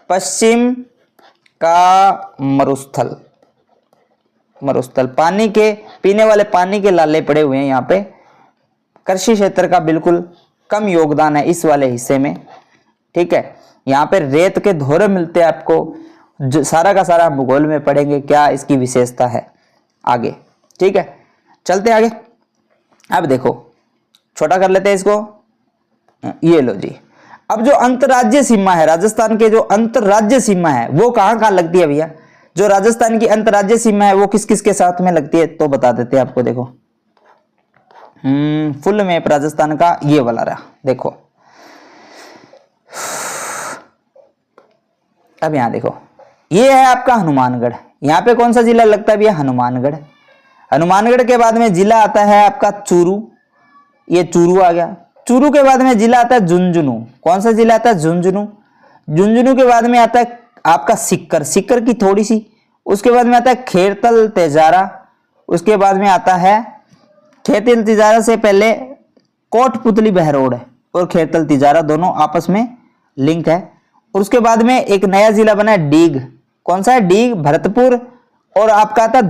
पश्चिम का मरुस्थल। पानी के, पीने वाले पानी के लाले पड़े हुए हैं यहाँ पे। कृषि क्षेत्र का बिल्कुल कम योगदान है इस वाले हिस्से में, ठीक है। यहाँ पे रेत के धोरे मिलते हैं आपको, जो सारा का सारा भूगोल में पढ़ेंगे क्या इसकी विशेषता है आगे, ठीक है। चलते आगे। अब देखो, छोटा कर लेते हैं इसको, ये लो जी। अब जो अंतरराज्य सीमा है, राजस्थान के जो अंतरराज्य सीमा है वो कहां कहां लगती है भैया? जो राजस्थान की अंतरराज्य सीमा है वो किस किस के साथ में लगती है तो बता देते हैं आपको। देखो फुल मैप राजस्थान का ये वाला रहा, देखो। अब यहां देखो, ये है आपका हनुमानगढ़। यहाँ पे कौन सा जिला लगता है भैया? हनुमानगढ़। हनुमानगढ़ के बाद में जिला आता है आपका चूरू, ये चूरू आ गया। चूरू के बाद में जिला आता है झुंझुनू। कौन सा जिला आता है? झुंझुनू। झुंझुनू के बाद में आता है आपका सिक्कर की थोड़ी सी। उसके बाद में आता है खेरतल तेजारा। उसके बाद में आता है खेरतल तिजारा से पहले कोटपुतली बहरोड और खेरतल तिजारा दोनों आपस में लिंक है। और उसके बाद में एक नया जिला बना है डीग। कौन सा है? डीग, भरतपुर और आपका आता है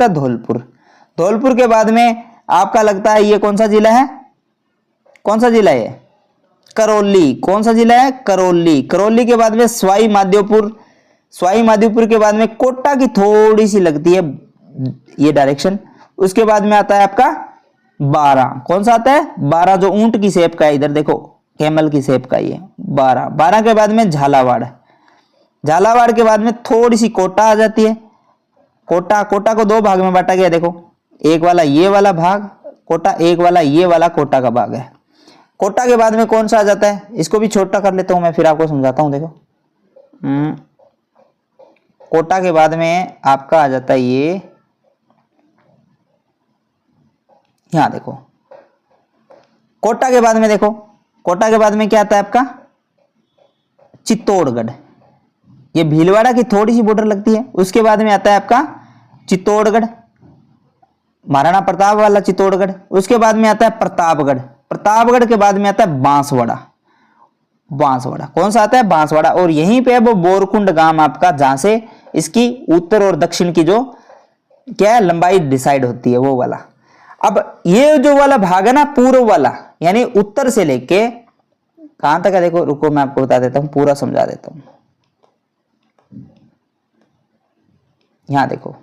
धौलपुर। धौलपुर के बाद में आपका लगता है ये कौन सा जिला है? कौन सा जिला है? करौली। कौन सा जिला है? करौली। करौली के बाद में सवाई माधोपुर के बाद में कोटा की थोड़ी सी लगती है ये डायरेक्शन। उसके बाद में आता है आपका बारा। कौन सा आता है? बारा, जो ऊंट की शेप का है, इधर देखो कैमल की शेप का ये बारा। बारा के बाद में झालावाड़ के बाद में थोड़ी सी कोटा आ जाती है। कोटा को 2 भाग में बांटा गया, देखो, एक वाला ये वाला भाग कोटा, एक वाला ये वाला कोटा का भाग है। कोटा के बाद में कौन सा आ जाता है? इसको भी छोटा कर लेता हूं मैं, फिर आपको समझाता हूं। देखो कोटा के बाद में आपका आ जाता है ये, यहां देखो। कोटा के बाद में देखो, कोटा के बाद में क्या आता है आपका? चित्तौड़गढ़। ये भीलवाड़ा की थोड़ी सी बॉर्डर लगती है। उसके बाद में आता है आपका चित्तौड़गढ़, महाराणा प्रताप वाला चित्तौड़गढ़। उसके बाद में आता है प्रतापगढ़ के बाद में आता है बांसवाड़ा। कौन सा आता है? बांसवाड़ा। और यहीं पे वो बोरकुंड गांव आपका, जहां से इसकी उत्तर और दक्षिण की जो क्या है लंबाई डिसाइड होती है, वो वाला। अब ये जो वाला भाग है ना, पूर्व वाला, यानी उत्तर से लेके कहां तक है? देखो रुको, मैं आपको बता देता हूं, पूरा समझा देता हूं। यहां देखो,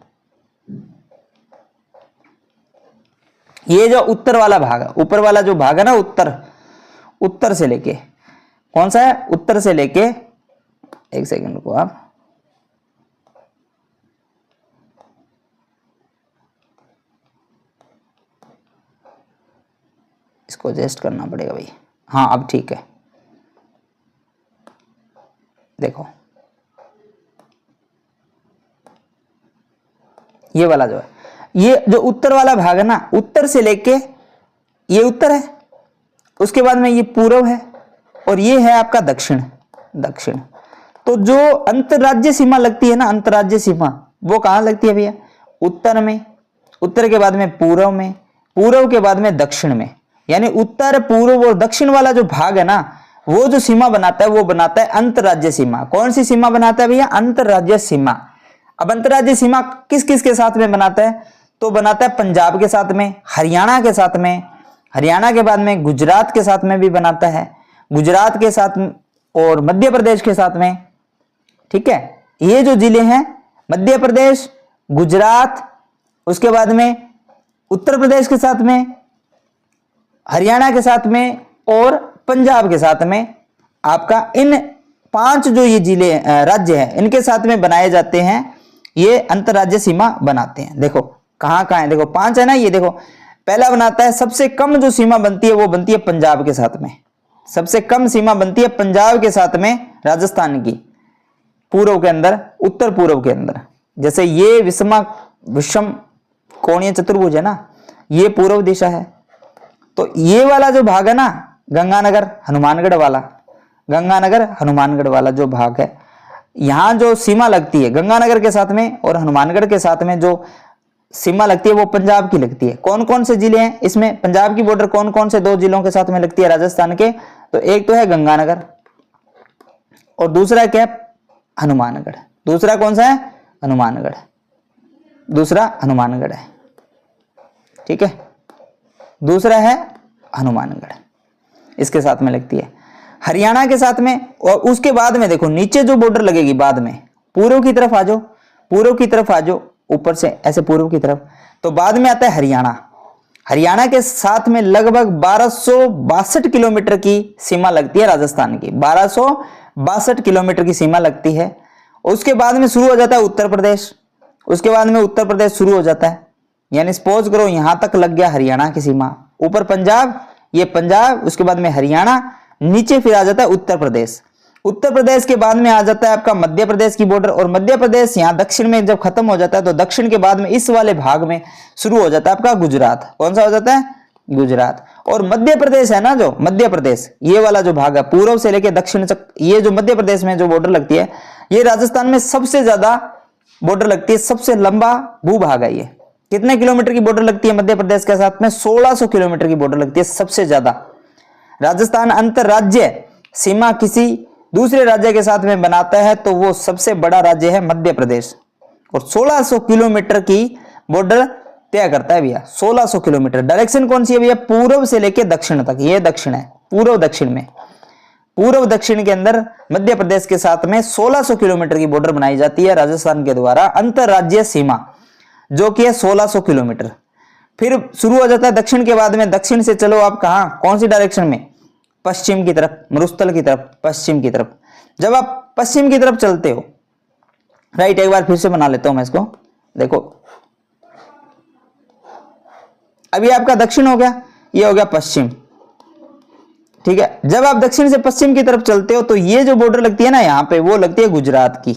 ये जो उत्तर वाला भाग है, ऊपर वाला जो भाग है ना, उत्तर से लेके, कौन सा है? उत्तर से लेके, एक सेकंड को आप, इसको एडजस्ट करना पड़ेगा भाई। हाँ अब ठीक है। देखो ये वाला जो है, ये जो उत्तर वाला भाग है ना, उत्तर से लेके ये उत्तर है, उसके बाद में ये पूर्व है, और ये है आपका दक्षिण। तो जो अंतरराज्य सीमा लगती है ना, अंतरराज्य सीमा, वो कहां लगती है भैया? उत्तर में। उत्तर के बाद में पूर्व में, पूर्व के बाद में दक्षिण में। यानी उत्तर, पूर्व और दक्षिण वाला जो भाग है ना, वो जो सीमा बनाता है वो बनाता है अंतरराज्य सीमा। कौन सी सीमा बनाता है भैया? अंतरराज्य सीमा। अब अंतरराज्य सीमा किस किस के साथ में बनाता है? तो बनाता है पंजाब के साथ में, हरियाणा के साथ में, हरियाणा के बाद में गुजरात के साथ में भी बनाता है, गुजरात के साथ और मध्य प्रदेश के साथ में। ठीक है, ये जो जिले हैं मध्य प्रदेश, गुजरात, उसके बाद में उत्तर प्रदेश के साथ में, हरियाणा के साथ में और पंजाब के साथ में, आपका इन 5 जो ये जिले राज्य हैं इनके साथ में बनाए जाते हैं, ये अंतरराज्य सीमा बनाते हैं। देखो कहां कहां है, देखो 5 है ना, ये देखो पहला बनाता है, सबसे कम जो सीमा बनती है वो बनती है पंजाब के साथ में, सबसे कम सीमा बनती है पंजाब के साथ में राजस्थान की, पूर्व के अंदर, उत्तर पूर्व के अंदर। जैसे ये विषम कोणीय चतुर्भुज है ना, ये पूर्व दिशा है, तो ये वाला जो भाग है ना गंगानगर हनुमानगढ़ वाला, गंगानगर हनुमानगढ़ वाला जो भाग है, यहां जो सीमा लगती है गंगानगर के साथ में और हनुमानगढ़ के साथ में जो सीमा लगती है वो पंजाब की लगती है। कौन कौन से जिले हैं इसमें, पंजाब की बॉर्डर कौन कौन से 2 जिलों के साथ में लगती है राजस्थान के, तो एक तो है गंगानगर और दूसरा क्या है हनुमानगढ़। दूसरा कौन सा है, हनुमानगढ़, दूसरा हनुमानगढ़ है। ठीक है, दूसरा है हनुमानगढ़, इसके साथ में लगती है हरियाणा के साथ में। और उसके बाद में देखो नीचे जो बॉर्डर लगेगी बाद में, पूर्व की तरफ आ जाओ, पूर्व की तरफ आ जाओ, ऊपर से ऐसे पूर्व की तरफ, तो बाद में आता है हरियाणा। हरियाणा के साथ में लगभग 1262 किलोमीटर की सीमा लगती है राजस्थान की, 1262 किलोमीटर की सीमा लगती है। उसके बाद में शुरू हो जाता है उत्तर प्रदेश, उसके बाद में उत्तर प्रदेश शुरू हो जाता है, यानी सपोज करो यहां तक लग गया हरियाणा की सीमा, ऊपर पंजाब, ये पंजाब, उसके बाद में हरियाणा, नीचे फिर आ जाता है उत्तर प्रदेश। उत्तर प्रदेश के बाद में आ जाता है आपका मध्य प्रदेश की बॉर्डर, और मध्य प्रदेश यहां दक्षिण में जब खत्म हो जाता है तो दक्षिण के बाद में इस वाले भाग में शुरू हो जाता है आपका गुजरात। कौन सा हो जाता है, गुजरात। और मध्य प्रदेश है ना, जो मध्य प्रदेश ये वाला जो भाग है पूर्व से लेकर दक्षिण तक, ये जो मध्य प्रदेश में जो बॉर्डर लगती है, ये राजस्थान में सबसे ज्यादा बॉर्डर लगती है, सबसे लंबा भूभाग है ये। कितने किलोमीटर की बॉर्डर लगती है मध्य प्रदेश के साथ में, 1600 किलोमीटर की बॉर्डर लगती है, सबसे ज्यादा। राजस्थान अंतरराज्य सीमा किसी दूसरे राज्य के साथ में बनाता है तो वो सबसे बड़ा राज्य है मध्य प्रदेश, और 1600 किलोमीटर की बॉर्डर तय करता है भैया। 1600 किलोमीटर, डायरेक्शन कौन सी है भैया, पूर्व से लेकर दक्षिण तक, ये दक्षिण है, पूर्व दक्षिण में, पूर्व दक्षिण के अंदर मध्य प्रदेश के साथ में 1600 किलोमीटर की बॉर्डर बनाई जाती है राजस्थान के द्वारा, अंतरराज्यीय सीमा जो कि है 1600 किलोमीटर। फिर शुरू हो जाता है दक्षिण के बाद में, दक्षिण से चलो आप कहां, कौन सी डायरेक्शन में, पश्चिम की तरफ, मरुस्थल की तरफ, पश्चिम की तरफ। जब आप पश्चिम की तरफ चलते हो, राइट, एक बार फिर से बना लेता हूं मैं इसको, देखो अभी आपका दक्षिण हो गया, ये हो गया पश्चिम। ठीक है, जब आप दक्षिण से पश्चिम की तरफ चलते हो तो ये जो बॉर्डर लगती है ना यहां पे, वो लगती है गुजरात की।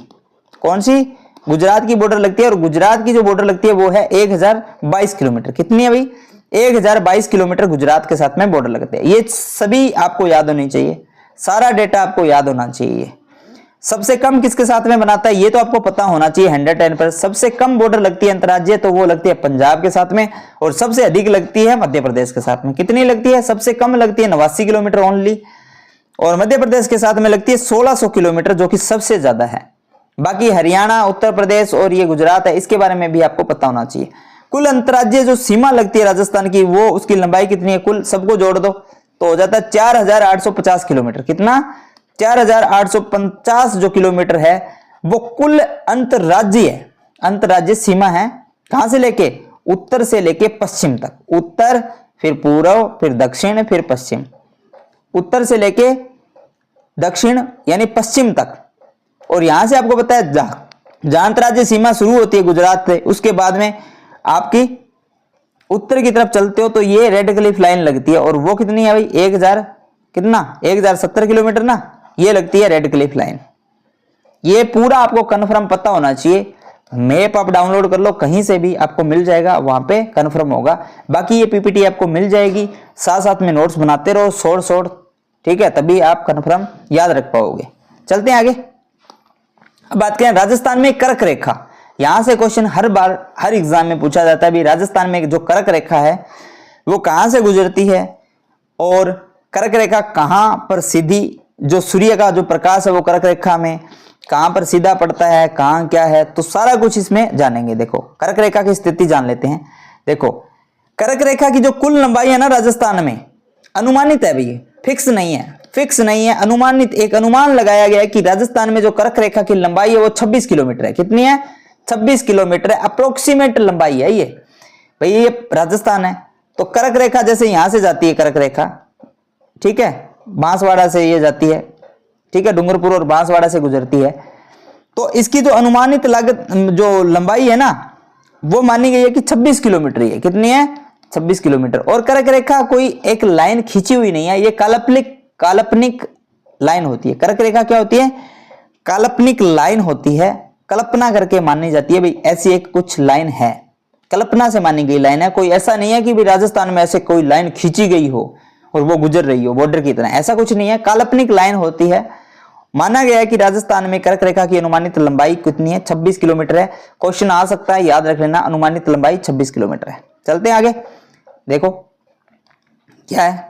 कौन सी, गुजरात की बॉर्डर लगती है, और गुजरात की जो बॉर्डर लगती है वो है 1022 किलोमीटर। कितनी है भाई, 1022 किलोमीटर गुजरात के साथ में बॉर्डर लगते हैं। ये सभी आपको याद होनी चाहिए, सारा डेटा आपको याद होना चाहिए। सबसे कम किसके साथ में बनाता है ये तो आपको पता होना चाहिए 110%। सबसे कम बॉर्डर लगती है अंतरराज्यीय तो वो लगती है पंजाब के साथ में, और सबसे अधिक लगती है मध्य प्रदेश के साथ में। कितनी लगती है, सबसे कम लगती है 89 किलोमीटर ओनली, और मध्य प्रदेश के साथ में लगती है 1600 किलोमीटर, जो कि सबसे ज्यादा है। बाकी हरियाणा, उत्तर प्रदेश और ये गुजरात है, इसके बारे में भी आपको पता होना चाहिए। कुल अंतरराज्यीय जो सीमा लगती है राजस्थान की, वो उसकी लंबाई कितनी है, कुल सबको जोड़ दो तो हो जाता है 4850 किलोमीटर। कितना, 4850 जो किलोमीटर है वो कुल अंतरराज्यीय सीमा है। कहां से लेके, उत्तर से लेके पश्चिम तक, उत्तर फिर पूर्व फिर दक्षिण फिर पश्चिम, उत्तर से लेके दक्षिण यानी पश्चिम तक। और यहां से आपको पता है जहां अंतरराज्यीय सीमा शुरू होती है गुजरात से, उसके बाद में आपकी उत्तर की तरफ चलते हो तो ये रेड क्लिफ लाइन लगती है, और वो कितनी है भाई, 1070 किलोमीटर ना, ये लगती है रेड क्लिफ लाइन। ये पूरा आपको कंफर्म पता होना चाहिए। मैप आप डाउनलोड कर लो, कहीं से भी आपको मिल जाएगा, वहां पे कंफर्म होगा। बाकी ये पीपीटी आपको मिल जाएगी, साथ साथ में नोट्स बनाते रहो शॉर्ट, ठीक है, तभी आप कंफर्म याद रख पाओगे। चलते हैं आगे। अब बात करें राजस्थान में कर्क रेखा। यहां से क्वेश्चन हर बार हर एग्जाम में पूछा जाता है भी राजस्थान में जो कर्क रेखा है वो कहां से गुजरती है, और कर्क रेखा कहां पर सीधी, जो सूर्य का जो प्रकाश है वो कर्क रेखा में, कहां पर सीधा पड़ता है, कहां क्या है, तो सारा कुछ इसमें जानेंगे। देखो कर्क रेखा की स्थिति जान लेते हैं। देखो कर्क रेखा की जो कुल लंबाई है ना राजस्थान में, अनुमानित है भैया, फिक्स नहीं है, फिक्स नहीं है, अनुमानित, एक अनुमान लगाया गया है कि राजस्थान में जो कर्क रेखा की लंबाई है वो 26 किलोमीटर है। कितनी है? 26 किलोमीटर है, अप्रोक्सीमेट लंबाई है ये भाई। ये राजस्थान है तो कर्क रेखा जैसे यहां से जाती है कर्क रेखा, ठीक है, बांसवाड़ा से ये जाती है, ठीक है, डूंगरपुर और बांसवाड़ा से गुजरती है, तो इसकी जो अनुमानित लागत जो लंबाई है ना वो मानी गई है कि 26 किलोमीटर है। कितनी है? 26 किलोमीटर। और कर्क रेखा कोई एक लाइन खींची हुई नहीं है, ये काल्पनिक लाइन होती है। कर्क रेखा क्या होती है? काल्पनिक लाइन होती है, कल्पना करके मानी जाती है भाई, ऐसी एक कुछ लाइन है, कल्पना से मानी गई लाइन है। कोई ऐसा नहीं है कि भाई राजस्थान में ऐसे कोई लाइन खींची गई हो और वो गुजर रही हो बॉर्डर की तरह, ऐसा कुछ नहीं है, काल्पनिक लाइन होती है। माना गया है कि राजस्थान में कर्क रेखा की अनुमानित लंबाई कितनी है? 26 किलोमीटर है। क्वेश्चन आ सकता है, याद रख लेना, अनुमानित लंबाई 26 किलोमीटर है। चलते हैं आगे, देखो क्या है।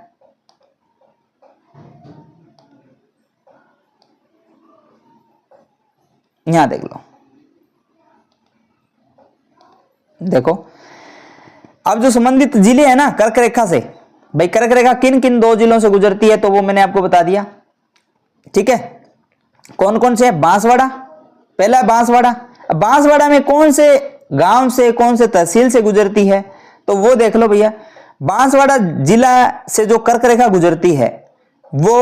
यहां देख लो, देखो अब जो संबंधित जिले हैं ना कर्क रेखा से, भाई कर्क रेखा किन किन 2 जिलों से गुजरती है तो वो मैंने आपको बता दिया, ठीक है। कौन कौन से है? बांसवाड़ा, पहला बांसवाड़ा। बांसवाड़ा में कौन से गांव से, कौन से तहसील से गुजरती है तो वो देख लो भैया। बांसवाड़ा जिला से जो कर्क रेखा गुजरती है वो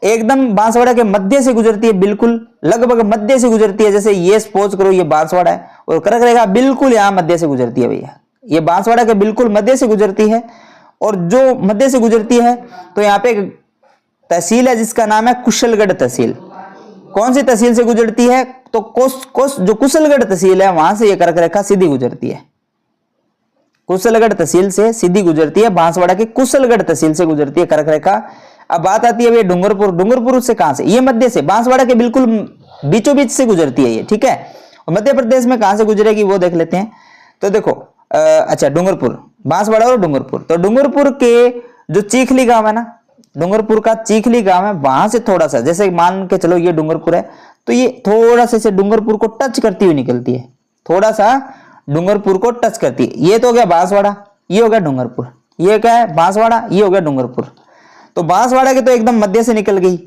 एकदम बांसवाड़ा के मध्य से गुजरती है, बिल्कुल लगभग मध्य से गुजरती है। जैसे ये सपोज करो ये बांसवाड़ा है और कर्क रेखा बिल्कुल यहां मध्य से गुजरती है भैया, ये बांसवाड़ा के बिल्कुल मध्य से गुजरती है। और जो मध्य से गुजरती है तो यहाँ पे एक तहसील है जिसका नाम है कुशलगढ़ तहसील। कौन सी तहसील से गुजरती है? तो जो कुशलगढ़ तहसील है वहां से ये कर्क रेखा सीधी गुजरती है, कुशलगढ़ तहसील से सीधी गुजरती है, बांसवाड़ा की कुशलगढ़ तहसील से गुजरती है कर्क रेखा। अब बात आती है ये डूंगरपुर से कहां से? ये मध्य से, बांसवाड़ा के बिल्कुल बीचों बीच से गुजरती है ये, ठीक है। और मध्य प्रदेश में कहां से गुजरेगी वो देख लेते हैं। तो देखो अच्छा, डूंगरपुर, बांसवाड़ा और डूंगरपुर, तो डूंगरपुर के जो चीखली गांव है ना, डूंगरपुर का चीखली गांव है, वहां से थोड़ा सा, जैसे मान के चलो ये डूंगरपुर है तो ये थोड़ा सा डूंगरपुर को टच करती हुई निकलती है, थोड़ा सा डूंगरपुर को टच करती है। ये तो हो गया बांसवाड़ा, ये हो गया डूंगरपुर, ये क्या है? बांसवाड़ा, ये हो गया डूंगरपुर। तो बांसवाड़ा के तो एकदम मध्य से निकल गई,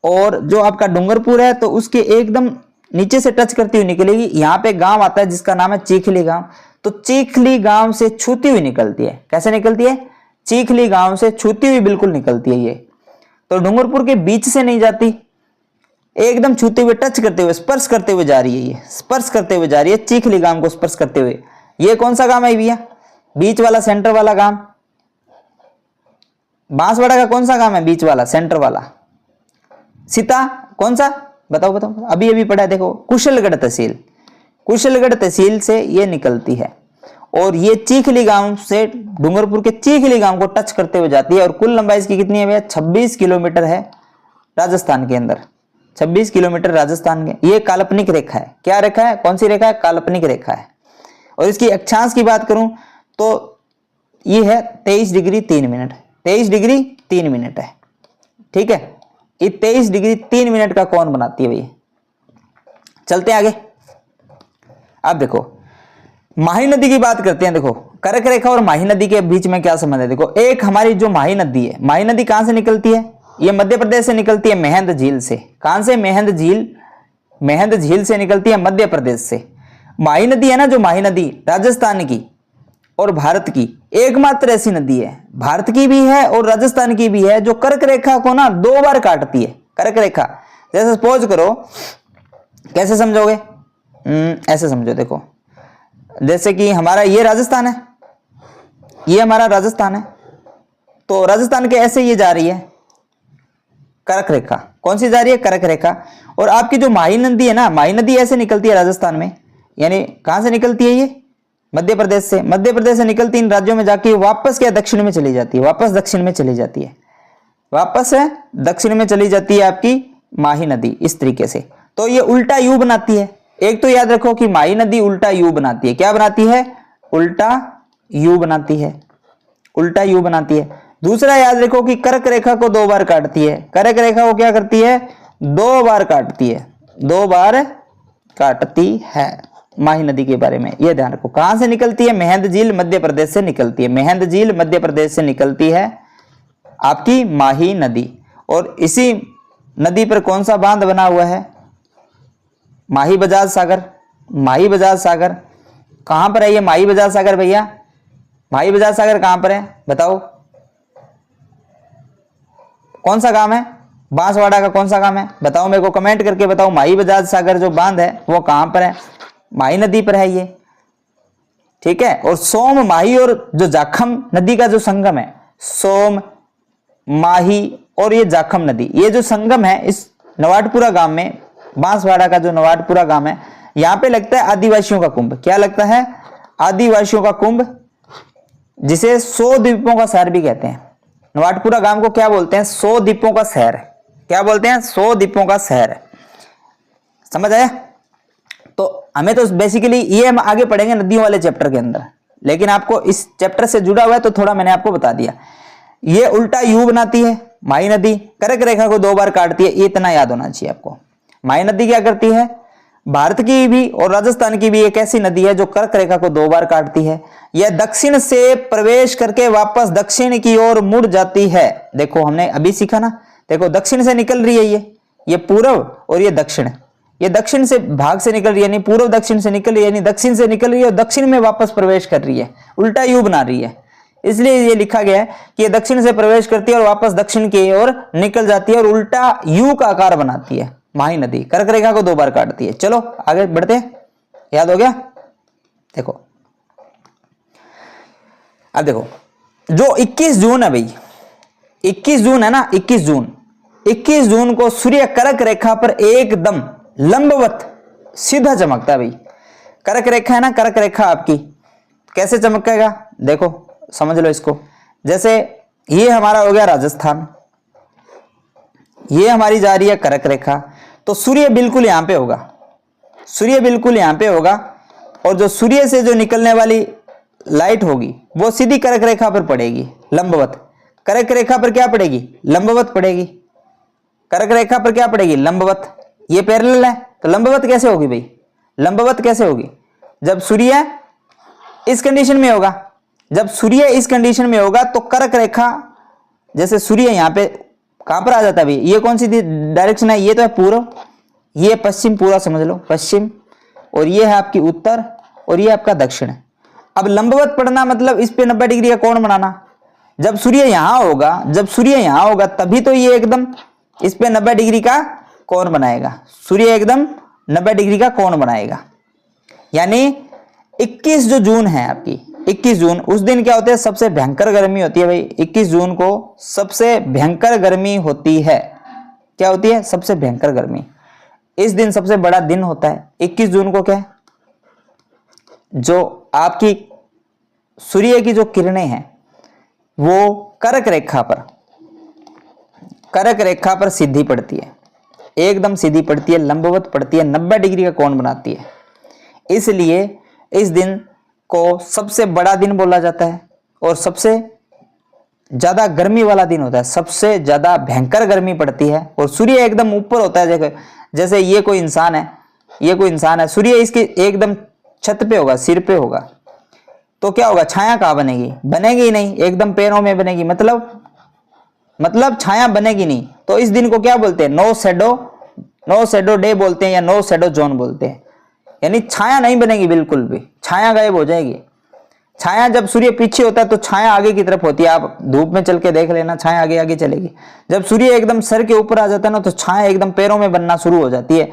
और जो आपका डूंगरपुर है तो उसके एकदम नीचे से टच करती हुई निकलेगी। यहाँ पे गांव आता है जिसका नाम है चीखली गांव, तो चीखली गांव से छूती हुई निकलती है। कैसे निकलती है? चीखली गांव से छूती हुई बिल्कुल निकलती है ये, तो डूंगरपुर के बीच से नहीं जाती, एकदम छूते हुए, टच करते हुए, स्पर्श करते हुए जा रही है, ये स्पर्श करते हुए जा रही है, चीखली गांव को स्पर्श करते हुए। ये कौन सा गांव है भैया? बीच वाला, सेंटर वाला गांव। बांसवाड़ा का कौन सा गांव है? बीच वाला, सेंटर वाला। सीता कौन सा? बताओ बताओ, अभी अभी पढ़ा है, देखो कुशलगढ़ तहसील, कुशलगढ़ तहसील से ये निकलती है और ये चीखली गांव से डूंगरपुर के चीखली गांव को टच करते हुए जाती है। और कुल लंबाई इसकी कितनी है भैया? 26 किलोमीटर है राजस्थान के अंदर, 26 किलोमीटर राजस्थान के। ये काल्पनिक रेखा है। क्या रेखा है? कौन सी रेखा है? काल्पनिक रेखा है। और इसकी अक्षांश की बात करूं तो ये है 23 डिग्री 3 मिनट, 23 डिग्री 3 मिनट है, ठीक है। ये 23 डिग्री 3 मिनट का कोण बनाती है भैया। चलते हैं आगे। अब देखो माही नदी की बात करते हैं। देखो कर्क रेखा और माही नदी के बीच में क्या संबंध है? देखो एक हमारी जो माही नदी है, माही नदी कहां से निकलती है? ये मध्य प्रदेश से निकलती है, मेहंद झील से। कहां से? मेहंद झील से निकलती है, मध्य प्रदेश से। माही नदी है ना, जो माही नदी राजस्थान की और भारत की एकमात्र ऐसी नदी है, भारत की भी है और राजस्थान की भी है, जो कर्क रेखा को ना 2 बार काटती है। कर्क रेखा जैसे सपोज करो, कैसे समझोगे? ऐसे समझो, देखो जैसे कि हमारा ये राजस्थान है, ये हमारा राजस्थान है, तो राजस्थान के ऐसे ये जा रही है कर्क रेखा। कौन सी जा रही है? कर्क रेखा। और आपकी जो माही नदी है ना, माही नदी ऐसे निकलती है राजस्थान में, यानी कहां से निकलती है? ये मध्य प्रदेश से। मध्य प्रदेश से निकलती इन राज्यों में जाके वापस क्या दक्षिण में चली जाती है, वापस दक्षिण में चली जाती है, वापस है दक्षिण में चली जाती है आपकी माही नदी, इस तरीके से। तो ये उल्टा यू बनाती है। एक तो याद रखो कि माही नदी उल्टा यू बनाती है। क्या बनाती है? उल्टा यू बनाती है, उल्टा यू बनाती है। दूसरा याद रखो कि कर्क रेखा को 2 बार काटती है। कर्क रेखा को क्या करती है? 2 बार काटती है, 2 बार काटती है। माही नदी के बारे में यह ध्यान रखो। कहां से निकलती है? मेहंद झील मध्य प्रदेश से निकलती है। मेहंद झील मध्य प्रदेश से निकलती है आपकी माही नदी। और इसी नदी पर कौन सा बांध बना हुआ है? माही बजाज सागर। माही बजाज सागर कहां पर है ये माही बजाज सागर भैया? माही बजाज सागर कहां पर है बताओ? कौन सा गांव है? बांसवाड़ा का कौन सा गांव है बताओ मेरे को, कमेंट करके बताओ। माही बजाज सागर जो बांध है वो कहां पर है? माही नदी पर है ये, ठीक है। और सोम, माही और जो जाखम नदी का जो संगम है, सोम, माही और ये जाखम नदी, ये जो संगम है इस नवाटपुरा गांव में, बांसवाड़ा का जो नवाटपुरा गांव है, यहां पे लगता है आदिवासियों का कुंभ। क्या लगता है? आदिवासियों का कुंभ, जिसे 100 द्वीपों का शहर भी कहते हैं। नवाटपुरा गांव को क्या बोलते हैं? 100 द्वीपों का शहर। क्या बोलते हैं? 100 द्वीपों का शहर। समझ आया? तो हमें तो बेसिकली ये हम आगे पढ़ेंगे नदियों वाले चैप्टर के अंदर, लेकिन आपको इस चैप्टर से जुड़ा हुआ है तो थोड़ा मैंने आपको बता दिया। ये उल्टा यू बनाती है माही नदी, कर्क रेखा को 2 बार काटती है, ये इतना याद होना चाहिए आपको। माही नदी क्या करती है? भारत की भी और राजस्थान की भी एक ऐसी नदी है जो कर्क रेखा को 2 बार काटती है। यह दक्षिण से प्रवेश करके वापस दक्षिण की ओर मुड़ जाती है। देखो हमने अभी सीखा ना, देखो दक्षिण से निकल रही है ये पूर्व और ये दक्षिण। ये दक्षिण से भाग से निकल रही है, यानी पूर्व दक्षिण से निकल रही है, यानी दक्षिण से निकल रही है और दक्षिण में वापस प्रवेश कर रही है, उल्टा यू बना रही है। इसलिए ये लिखा गया है कि ये दक्षिण से प्रवेश करती है और वापस दक्षिण की ओर निकल जाती है और उल्टा यू का आकार बनाती है। माही नदी कर्क रेखा को 2 बार काटती है। चलो आगे बढ़ते हैं, याद हो गया? देखो अब देखो, जो 21 जून है भाई, 21 जून है ना, 21 जून को सूर्य कर्क रेखा पर एकदम लंबवत सीधा चमकता है भाई। कर्क रेखा है ना, कर्क रेखा आपकी कैसे चमकेगा देखो, समझ लो इसको। जैसे ये हमारा हो गया राजस्थान, ये हमारी जा रही है कर्क रेखा, तो सूर्य बिल्कुल यहां पे होगा, सूर्य बिल्कुल यहां पे होगा, और जो सूर्य से जो निकलने वाली लाइट होगी वो सीधी कर्क रेखा पर पड़ेगी लंबवत। कर्क रेखा पर क्या पड़ेगी? लंबवत पड़ेगी। कर्क रेखा पर क्या पड़ेगी? लंबवत। ये पैरेलल है तो लंबवत कैसे होगी भाई? लंबवत कैसे होगी? जब सूर्य इस कंडीशन में होगा, जब सूर्य इस कंडीशन में होगा तो कर्क रेखा, जैसे सूर्य यहां पे कहां पर आ जाता है भाई? ये कौन सी डायरेक्शन है? ये तो है पूर्व, ये पश्चिम, पूरा समझ लो पश्चिम, और ये है आपकी उत्तर, और ये आपका दक्षिण। अब लंबवत पड़ना मतलब इस पे 90 डिग्री का कोण बनाना। जब सूर्य यहां होगा, जब सूर्य यहां होगा तभी तो ये एकदम इस पे 90 डिग्री का कोण बनाएगा, सूर्य एकदम 90 डिग्री का कोण बनाएगा। यानी 21 जो जून है आपकी, 21 जून, उस दिन क्या होता है? सबसे भयंकर गर्मी होती है भाई। 21 जून को सबसे भयंकर गर्मी होती है। क्या होती है? सबसे भयंकर गर्मी। इस दिन सबसे बड़ा दिन होता है 21 जून को। क्या है? जो आपकी सूर्य की जो किरणें हैं वो कर्क रेखा पर, कर्क रेखा पर सीधी पड़ती है, एकदम सीधी पड़ती है, लंबवत पड़ती है, 90 डिग्री का कोण बनाती है। इसलिए इस दिन को सबसे बड़ा दिन बोला जाता है और सबसे ज्यादा गर्मी वाला दिन होता है, सबसे ज्यादा भयंकर गर्मी पड़ती है और सूर्य एकदम ऊपर होता है। जैसे ये कोई इंसान है, ये कोई इंसान है, सूर्य इसके एकदम छत पे होगा, सिर पे होगा, तो क्या होगा? छाया कहां बनेगी? बनेगी ही नहीं, एकदम पैरों में बनेगी, मतलब छाया बनेगी नहीं। तो इस दिन को क्या बोलते हैं? नो शैडो डे बोलते हैं या नो शैडो जोन बोलते हैं। यानी छाया नहीं बनेगी, बिल्कुल भी छाया गायब हो जाएगी। छाया जब सूर्य पीछे होता है तो छाया आगे की तरफ होती है, आप धूप में चल के देख लेना, छाया आगे आगे चलेगी। जब सूर्य एकदम सर के ऊपर आ जाता है ना तो छाया एकदम पैरों में बनना शुरू हो जाती है।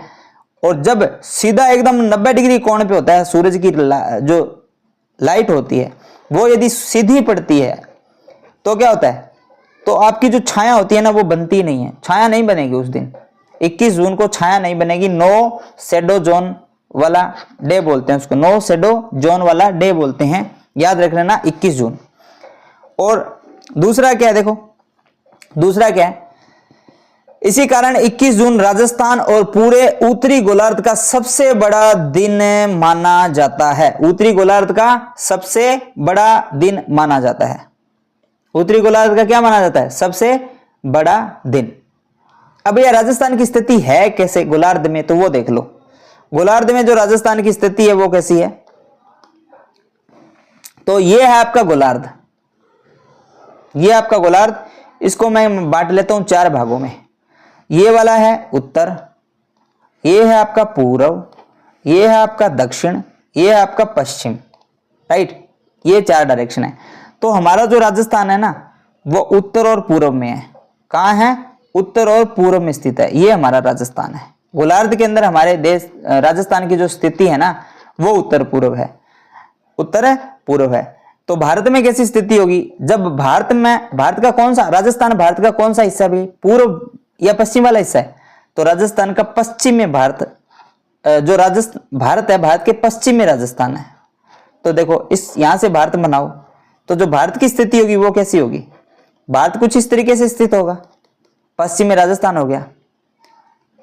और जब सीधा एकदम 90 डिग्री कोण पे होता है, सूरज की जो लाइट होती है वो यदि सीधी पड़ती है तो क्या होता है? तो आपकी जो छाया होती है ना वो बनती नहीं है, छाया नहीं बनेगी उस दिन। 21 जून को छाया नहीं बनेगी। नो शैडो जोन वाला डे बोलते हैं उसको, नो शैडो जोन वाला डे बोलते हैं, याद रख लेना 21 जून। और दूसरा क्या है? देखो दूसरा क्या है? इसी कारण 21 जून राजस्थान और पूरे उत्तरी गोलार्ध का सबसे बड़ा दिन माना जाता है। उत्तरी गोलार्ध का सबसे बड़ा दिन माना जाता है। उत्तरी गोलार्ध का क्या माना जाता है? सबसे बड़ा दिन। अब यह राजस्थान की स्थिति है कैसे गोलार्ध में, तो वो देख लो। गोलार्ध में जो राजस्थान की स्थिति है वो कैसी है, तो ये है आपका गोलार्ध, ये आपका गोलार्ध। इसको मैं बांट लेता हूं 4 भागों में। ये वाला है उत्तर, ये है आपका पूर्व, ये है आपका दक्षिण, ये है आपका पश्चिम, राइट। ये 4 डायरेक्शन है। तो हमारा जो राजस्थान है ना वो उत्तर और पूर्व में है। कहां है, उत्तर और पूर्व में स्थित है। ये हमारा राजस्थान है। गोलार्ध के अंदर हमारे देश राजस्थान की जो स्थिति है ना वो उत्तर पूर्व है, उत्तर पूर्व है। तो भारत में कैसी स्थिति होगी, जब भारत का कौन सा, राजस्थान भारत का कौन सा हिस्सा भी, पूर्व या पश्चिम वाला हिस्सा है, तो राजस्थान का पश्चिम में भारत, जो भारत है, भारत के पश्चिम में राजस्थान है। तो देखो इस यहां से भारत बनाओ तो जो भारत की स्थिति होगी वो कैसी होगी, भारत कुछ इस तरीके से स्थित होगा, पश्चिम में राजस्थान हो गया।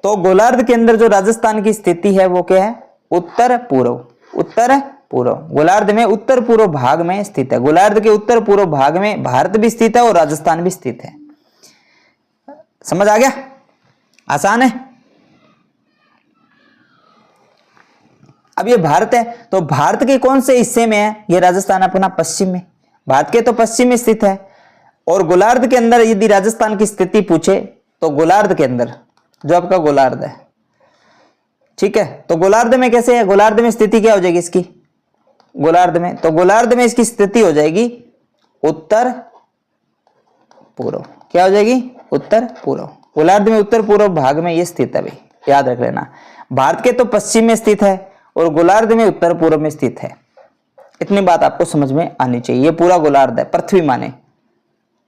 तो गोलार्ध के अंदर जो राजस्थान की स्थिति है वो क्या है, उत्तर पूर्व, उत्तर पूर्व। गोलार्ध में उत्तर पूर्व भाग में स्थित है। गोलार्ध के उत्तर पूर्व भाग में भारत भी स्थित है और राजस्थान भी स्थित है। समझ आ गया, आसान है। अब ये भारत है तो भारत के कौन से हिस्से में है, ये राजस्थान अपना पश्चिम में, भारत के तो पश्चिम में स्थित है। और गोलार्ध के अंदर यदि राजस्थान की स्थिति पूछे तो गोलार्ध के अंदर जो आपका गोलार्ध है, ठीक है, तो गोलार्ध में कैसे है, गोलार्ध में स्थिति क्या हो जाएगी इसकी, गोलार्ध में, तो गोलार्ध में इसकी स्थिति हो जाएगी उत्तर पूर्व। क्या हो जाएगी, उत्तर पूर्व। गोलार्ध में उत्तर पूर्व भाग में ये स्थित है भाई, याद रख लेना। भारत के तो पश्चिम में स्थित है और गोलार्ध में उत्तर पूर्व में स्थित है। इतनी बात आपको समझ में आनी चाहिए। ये पूरा गोलार्ध है, पृथ्वी माने,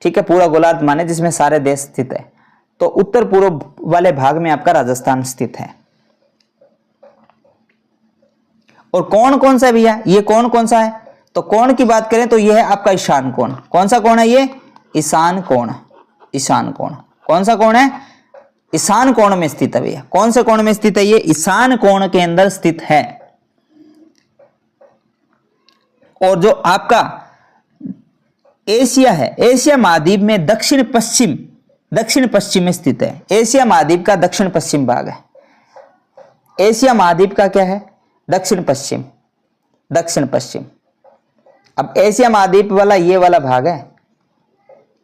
ठीक है, पूरा गोलार्ध माने जिसमें सारे देश स्थित है। तो उत्तर पूर्व वाले भाग में आपका राजस्थान स्थित है। और कौन कौन सा है भैया, ये कौन कौन सा है, तो कौन की बात करें तो ये है आपका ईशान कोण। कौन सा कोण है ये, ईशान कोण। ईशान कोण कौन सा कोण है, ईशान कोण में स्थित है भैया। कौन से कोण में स्थित है, ये ईशान कोण के अंदर स्थित है। और जो आपका एशिया है, एशिया महाद्वीप में दक्षिण पश्चिम में स्थित है। एशिया महाद्वीप का दक्षिण पश्चिम भाग है। एशिया महाद्वीप का क्या है, दक्षिण पश्चिम, दक्षिण पश्चिम। अब एशिया महाद्वीप वाला ये वाला भाग है,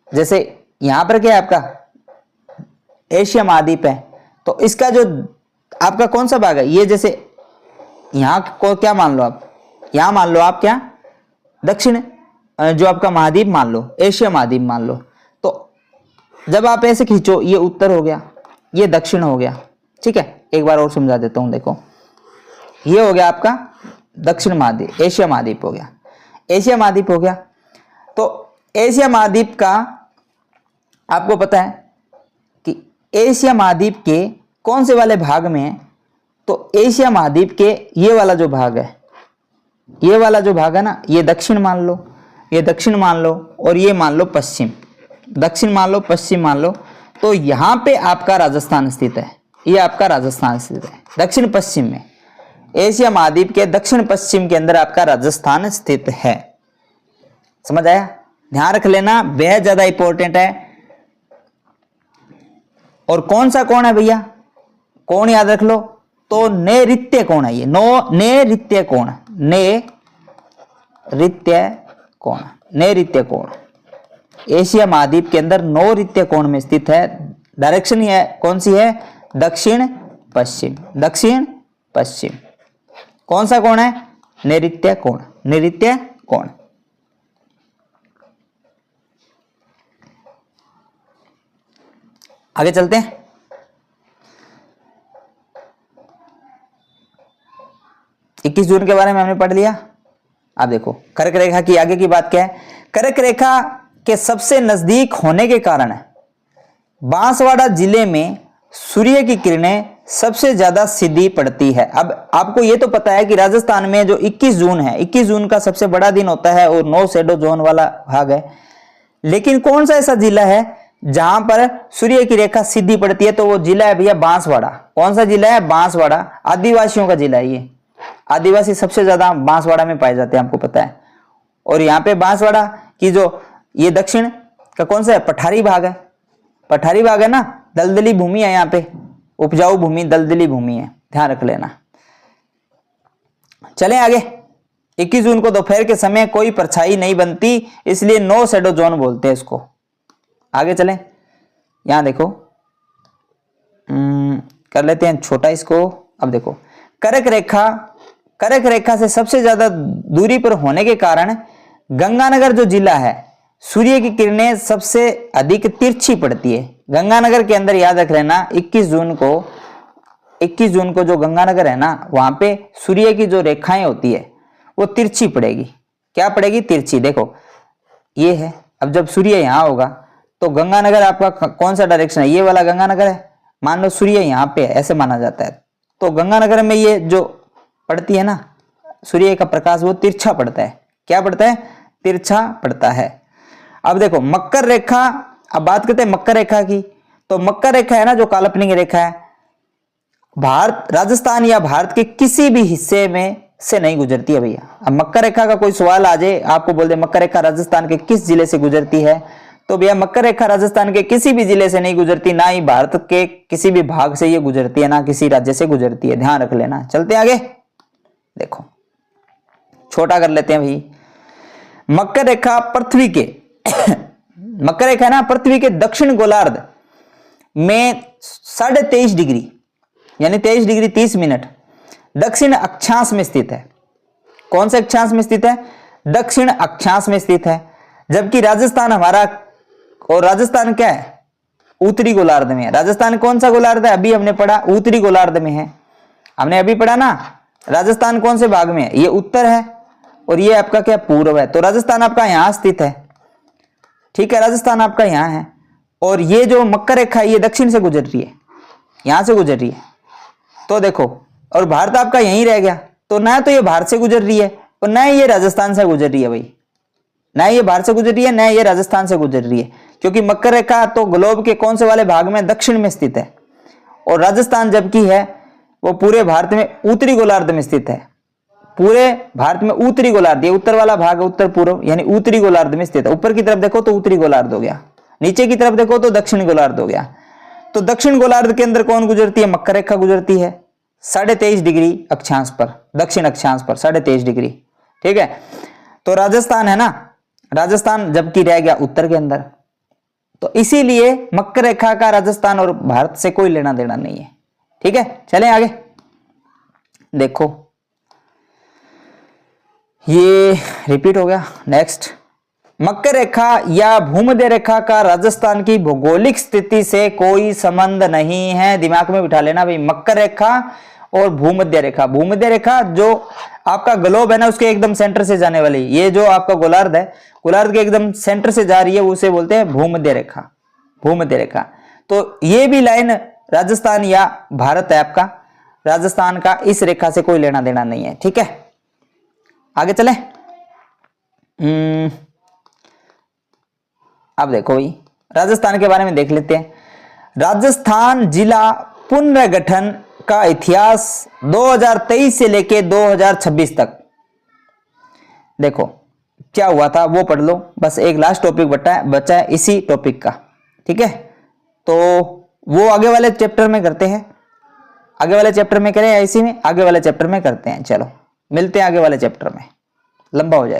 जैसे यहां पर क्या है आपका एशिया महाद्वीप है, तो इसका जो आपका कौन सा भाग है, ये जैसे यहां को क्या मान लो आप, यहां मान लो आप क्या, दक्षिण जो आपका महाद्वीप मान लो, एशिया महाद्वीप मान लो। तो जब आप ऐसे खींचो ये उत्तर हो गया, ये दक्षिण हो गया, ठीक है। एक बार और समझा देता हूं, देखो ये हो गया आपका दक्षिण महाद्वीप, एशिया महाद्वीप हो गया, एशिया महाद्वीप हो गया। तो एशिया महाद्वीप का आपको पता है कि एशिया महाद्वीप के कौन से वाले भाग में है, तो एशिया महाद्वीप के ये वाला जो भाग है, ये वाला जो भाग है ना, ये दक्षिण मान लो, ये दक्षिण मान लो, और ये मान लो पश्चिम, दक्षिण मान लो, पश्चिम मान लो। तो यहां पे आपका राजस्थान स्थित है, ये आपका राजस्थान स्थित है दक्षिण पश्चिम में। एशिया महाद्वीप के दक्षिण पश्चिम के अंदर आपका राजस्थान स्थित है। समझ आया, ध्यान रख लेना, बेहद ज्यादा इंपॉर्टेंट है। और कौन सा कोण है भैया, कोण याद रख लो, तो नैऋत्य कोण है ये, नैऋत्य कोण, नैऋत्य कोण, नैऋत्य कोण एशिया महाद्वीप के अंदर नैऋत्य कोण में स्थित है। डायरेक्शन है कौन सी है, दक्षिण पश्चिम, दक्षिण पश्चिम। कौन सा कोण है, नैऋत्य कोण, नैऋत्य कोण। आगे चलते हैं। इक्कीस जून के बारे में हमने पढ़ लिया। अब देखो कर्क रेखा की आगे की बात क्या है। कर्क रेखा के सबसे नजदीक होने के कारण बांसवाड़ा जिले में सूर्य की किरणें सबसे ज्यादा सीधी पड़ती है। अब आपको ये तो पता है कि राजस्थान में जो 21 जून है, 21 जून का सबसे बड़ा दिन होता है और नो शेडो जोन वाला भाग है। लेकिन कौन सा ऐसा जिला है जहां पर सूर्य की रेखा सीधी पड़ती है, तो वो जिला है भैया बांसवाड़ा। कौन सा जिला है, बांसवाड़ा। आदिवासियों का जिला है ये, आदिवासी सबसे ज्यादा बांसवाड़ा में पाए जाते हैं, आपको पता है। और यहाँ पे बांसवाड़ा की जो ये दक्षिण का कौन सा है, पठारी भाग है, पठारी भाग है ना, दलदली भूमि है, यहाँ पे उपजाऊ भूमि दलदली भूमि है, ध्यान रख लेना। चलें आगे। 21 जून को दोपहर के समय कोई परछाई नहीं बनती, इसलिए नो शैडो जोन बोलते हैं इसको। आगे चलें, यहां देखो कर लेते हैं छोटा इसको। अब देखो कर्क रेखा से सबसे ज्यादा दूरी पर होने के कारण गंगानगर जो जिला है, सूर्य की किरणें सबसे अधिक तिरछी पड़ती है। गंगानगर के अंदर याद रख लेना 21 जून को जो गंगानगर है ना, वहां पे सूर्य की जो रेखाएं होती है वो तिरछी पड़ेगी। क्या पड़ेगी? तिरछी। देखो ये है, अब जब सूर्य यहां होगा तो गंगानगर आपका कौन सा डायरेक्शन है? ये वाला गंगानगर है। मान लो सूर्य यहाँ पे है, ऐसे माना जाता है, तो गंगानगर में ये जो पड़ती है ना सूर्य का प्रकाश, वो तिरछा पड़ता है। क्या पड़ता है? तिरछा पड़ता है। अब देखो मकर रेखा, अब बात करते हैं मकर रेखा की। तो मकर रेखा है ना जो काल्पनिक रेखा है, भारत, राजस्थान या भारत के किसी भी हिस्से में से नहीं गुजरती है भैया। अब मकर रेखा का कोई सवाल आ जाए, आपको बोल दे मकर रेखा राजस्थान के किस जिले से गुजरती है, तो भैया मकर रेखा राजस्थान के किसी भी जिले से नहीं गुजरती, ना ही भारत के किसी भी भाग से ये गुजरती है, ना किसी राज्य से गुजरती है, ध्यान रख लेना। चलते हैं आगे। देखो छोटा कर लेते हैं भाई। मकर रेखा पृथ्वी के मकर रेखा ना पृथ्वी के दक्षिण गोलार्ध में 23.5 डिग्री यानी 23 डिग्री 30 मिनट दक्षिण अक्षांश में स्थित है। कौन से अक्षांश में स्थित है? दक्षिण अक्षांश में स्थित है। जबकि राजस्थान हमारा, और राजस्थान क्या है? उत्तरी गोलार्ध में है। राजस्थान कौन सा गोलार्ध है? अभी हमने पढ़ा उत्तरी गोलार्ध में है, हमने अभी पढ़ा ना। राजस्थान कौन से भाग में है? ये उत्तर है और ये आपका क्या? पूर्व है। तो राजस्थान आपका यहां स्थित है, ठीक है, राजस्थान आपका यहां है। और ये जो मकर रेखा ये दक्षिण से गुजर रही है, यहां से गुजर रही है। तो देखो, और भारत आपका यहीं रह गया, तो ना तो ये भारत से गुजर रही है और ना ये राजस्थान से गुजर रही है भाई, ना ये भारत से गुजर रही है, ना ये राजस्थान से गुजर रही है, क्योंकि मकर रेखा तो ग्लोब के कौन से वाले भाग में? दक्षिण में स्थित है। और राजस्थान जबकि है वो पूरे भारत में उत्तरी गोलार्ध में स्थित है। पूरे भारत में उत्तरी गोलार्ध, ये उत्तर वाला भाग है, उत्तर पूर्व यानी उत्तरी गोलार्ध में स्थित है। ऊपर की तरफ देखो तो उत्तरी गोलार्ध हो गया, नीचे की तरफ देखो तो दक्षिण गोलार्ध हो गया। तो दक्षिण गोलार्ध के अंदर कौन गुजरती है? मकर रेखा गुजरती है 23.5 डिग्री अक्षांश पर, दक्षिण अक्षांश पर 23.5 डिग्री, ठीक है। तो राजस्थान है ना, राजस्थान जबकि रह गया उत्तर के अंदर, तो इसीलिए मकर रेखा का राजस्थान और भारत से कोई लेना देना नहीं है, ठीक है। चलें आगे। देखो ये रिपीट हो गया। नेक्स्ट, मकर रेखा या भूमध्य रेखा का राजस्थान की भौगोलिक स्थिति से कोई संबंध नहीं है। दिमाग में बिठा लेना भाई, मकर रेखा और भूमध्य रेखा। भूमध्य रेखा जो आपका ग्लोब है ना उसके एकदम सेंटर से जाने वाली, ये जो आपका गोलार्ध है, गोलार्ध के एकदम सेंटर से जा रही है, उसे बोलते हैं भूमध्य रेखा। भूमध्य रेखा, तो ये भी लाइन राजस्थान या भारत है आपका, राजस्थान का इस रेखा से कोई लेना देना नहीं है, ठीक है। आगे चले। अब देखो भाई राजस्थान के बारे में देख लेते हैं। राजस्थान जिला पुनर्गठन का इतिहास 2023 से लेके 2026 तक, देखो क्या हुआ था वो पढ़ लो। बस एक लास्ट टॉपिक बचा है इसी टॉपिक का, ठीक है। तो वो आगे वाले चैप्टर में करते हैं, आगे वाले चैप्टर में करें या इसी में? आगे वाले चैप्टर में करते हैं। चलो मिलते हैं आगे वाले चैप्टर में, लंबा हो जाए।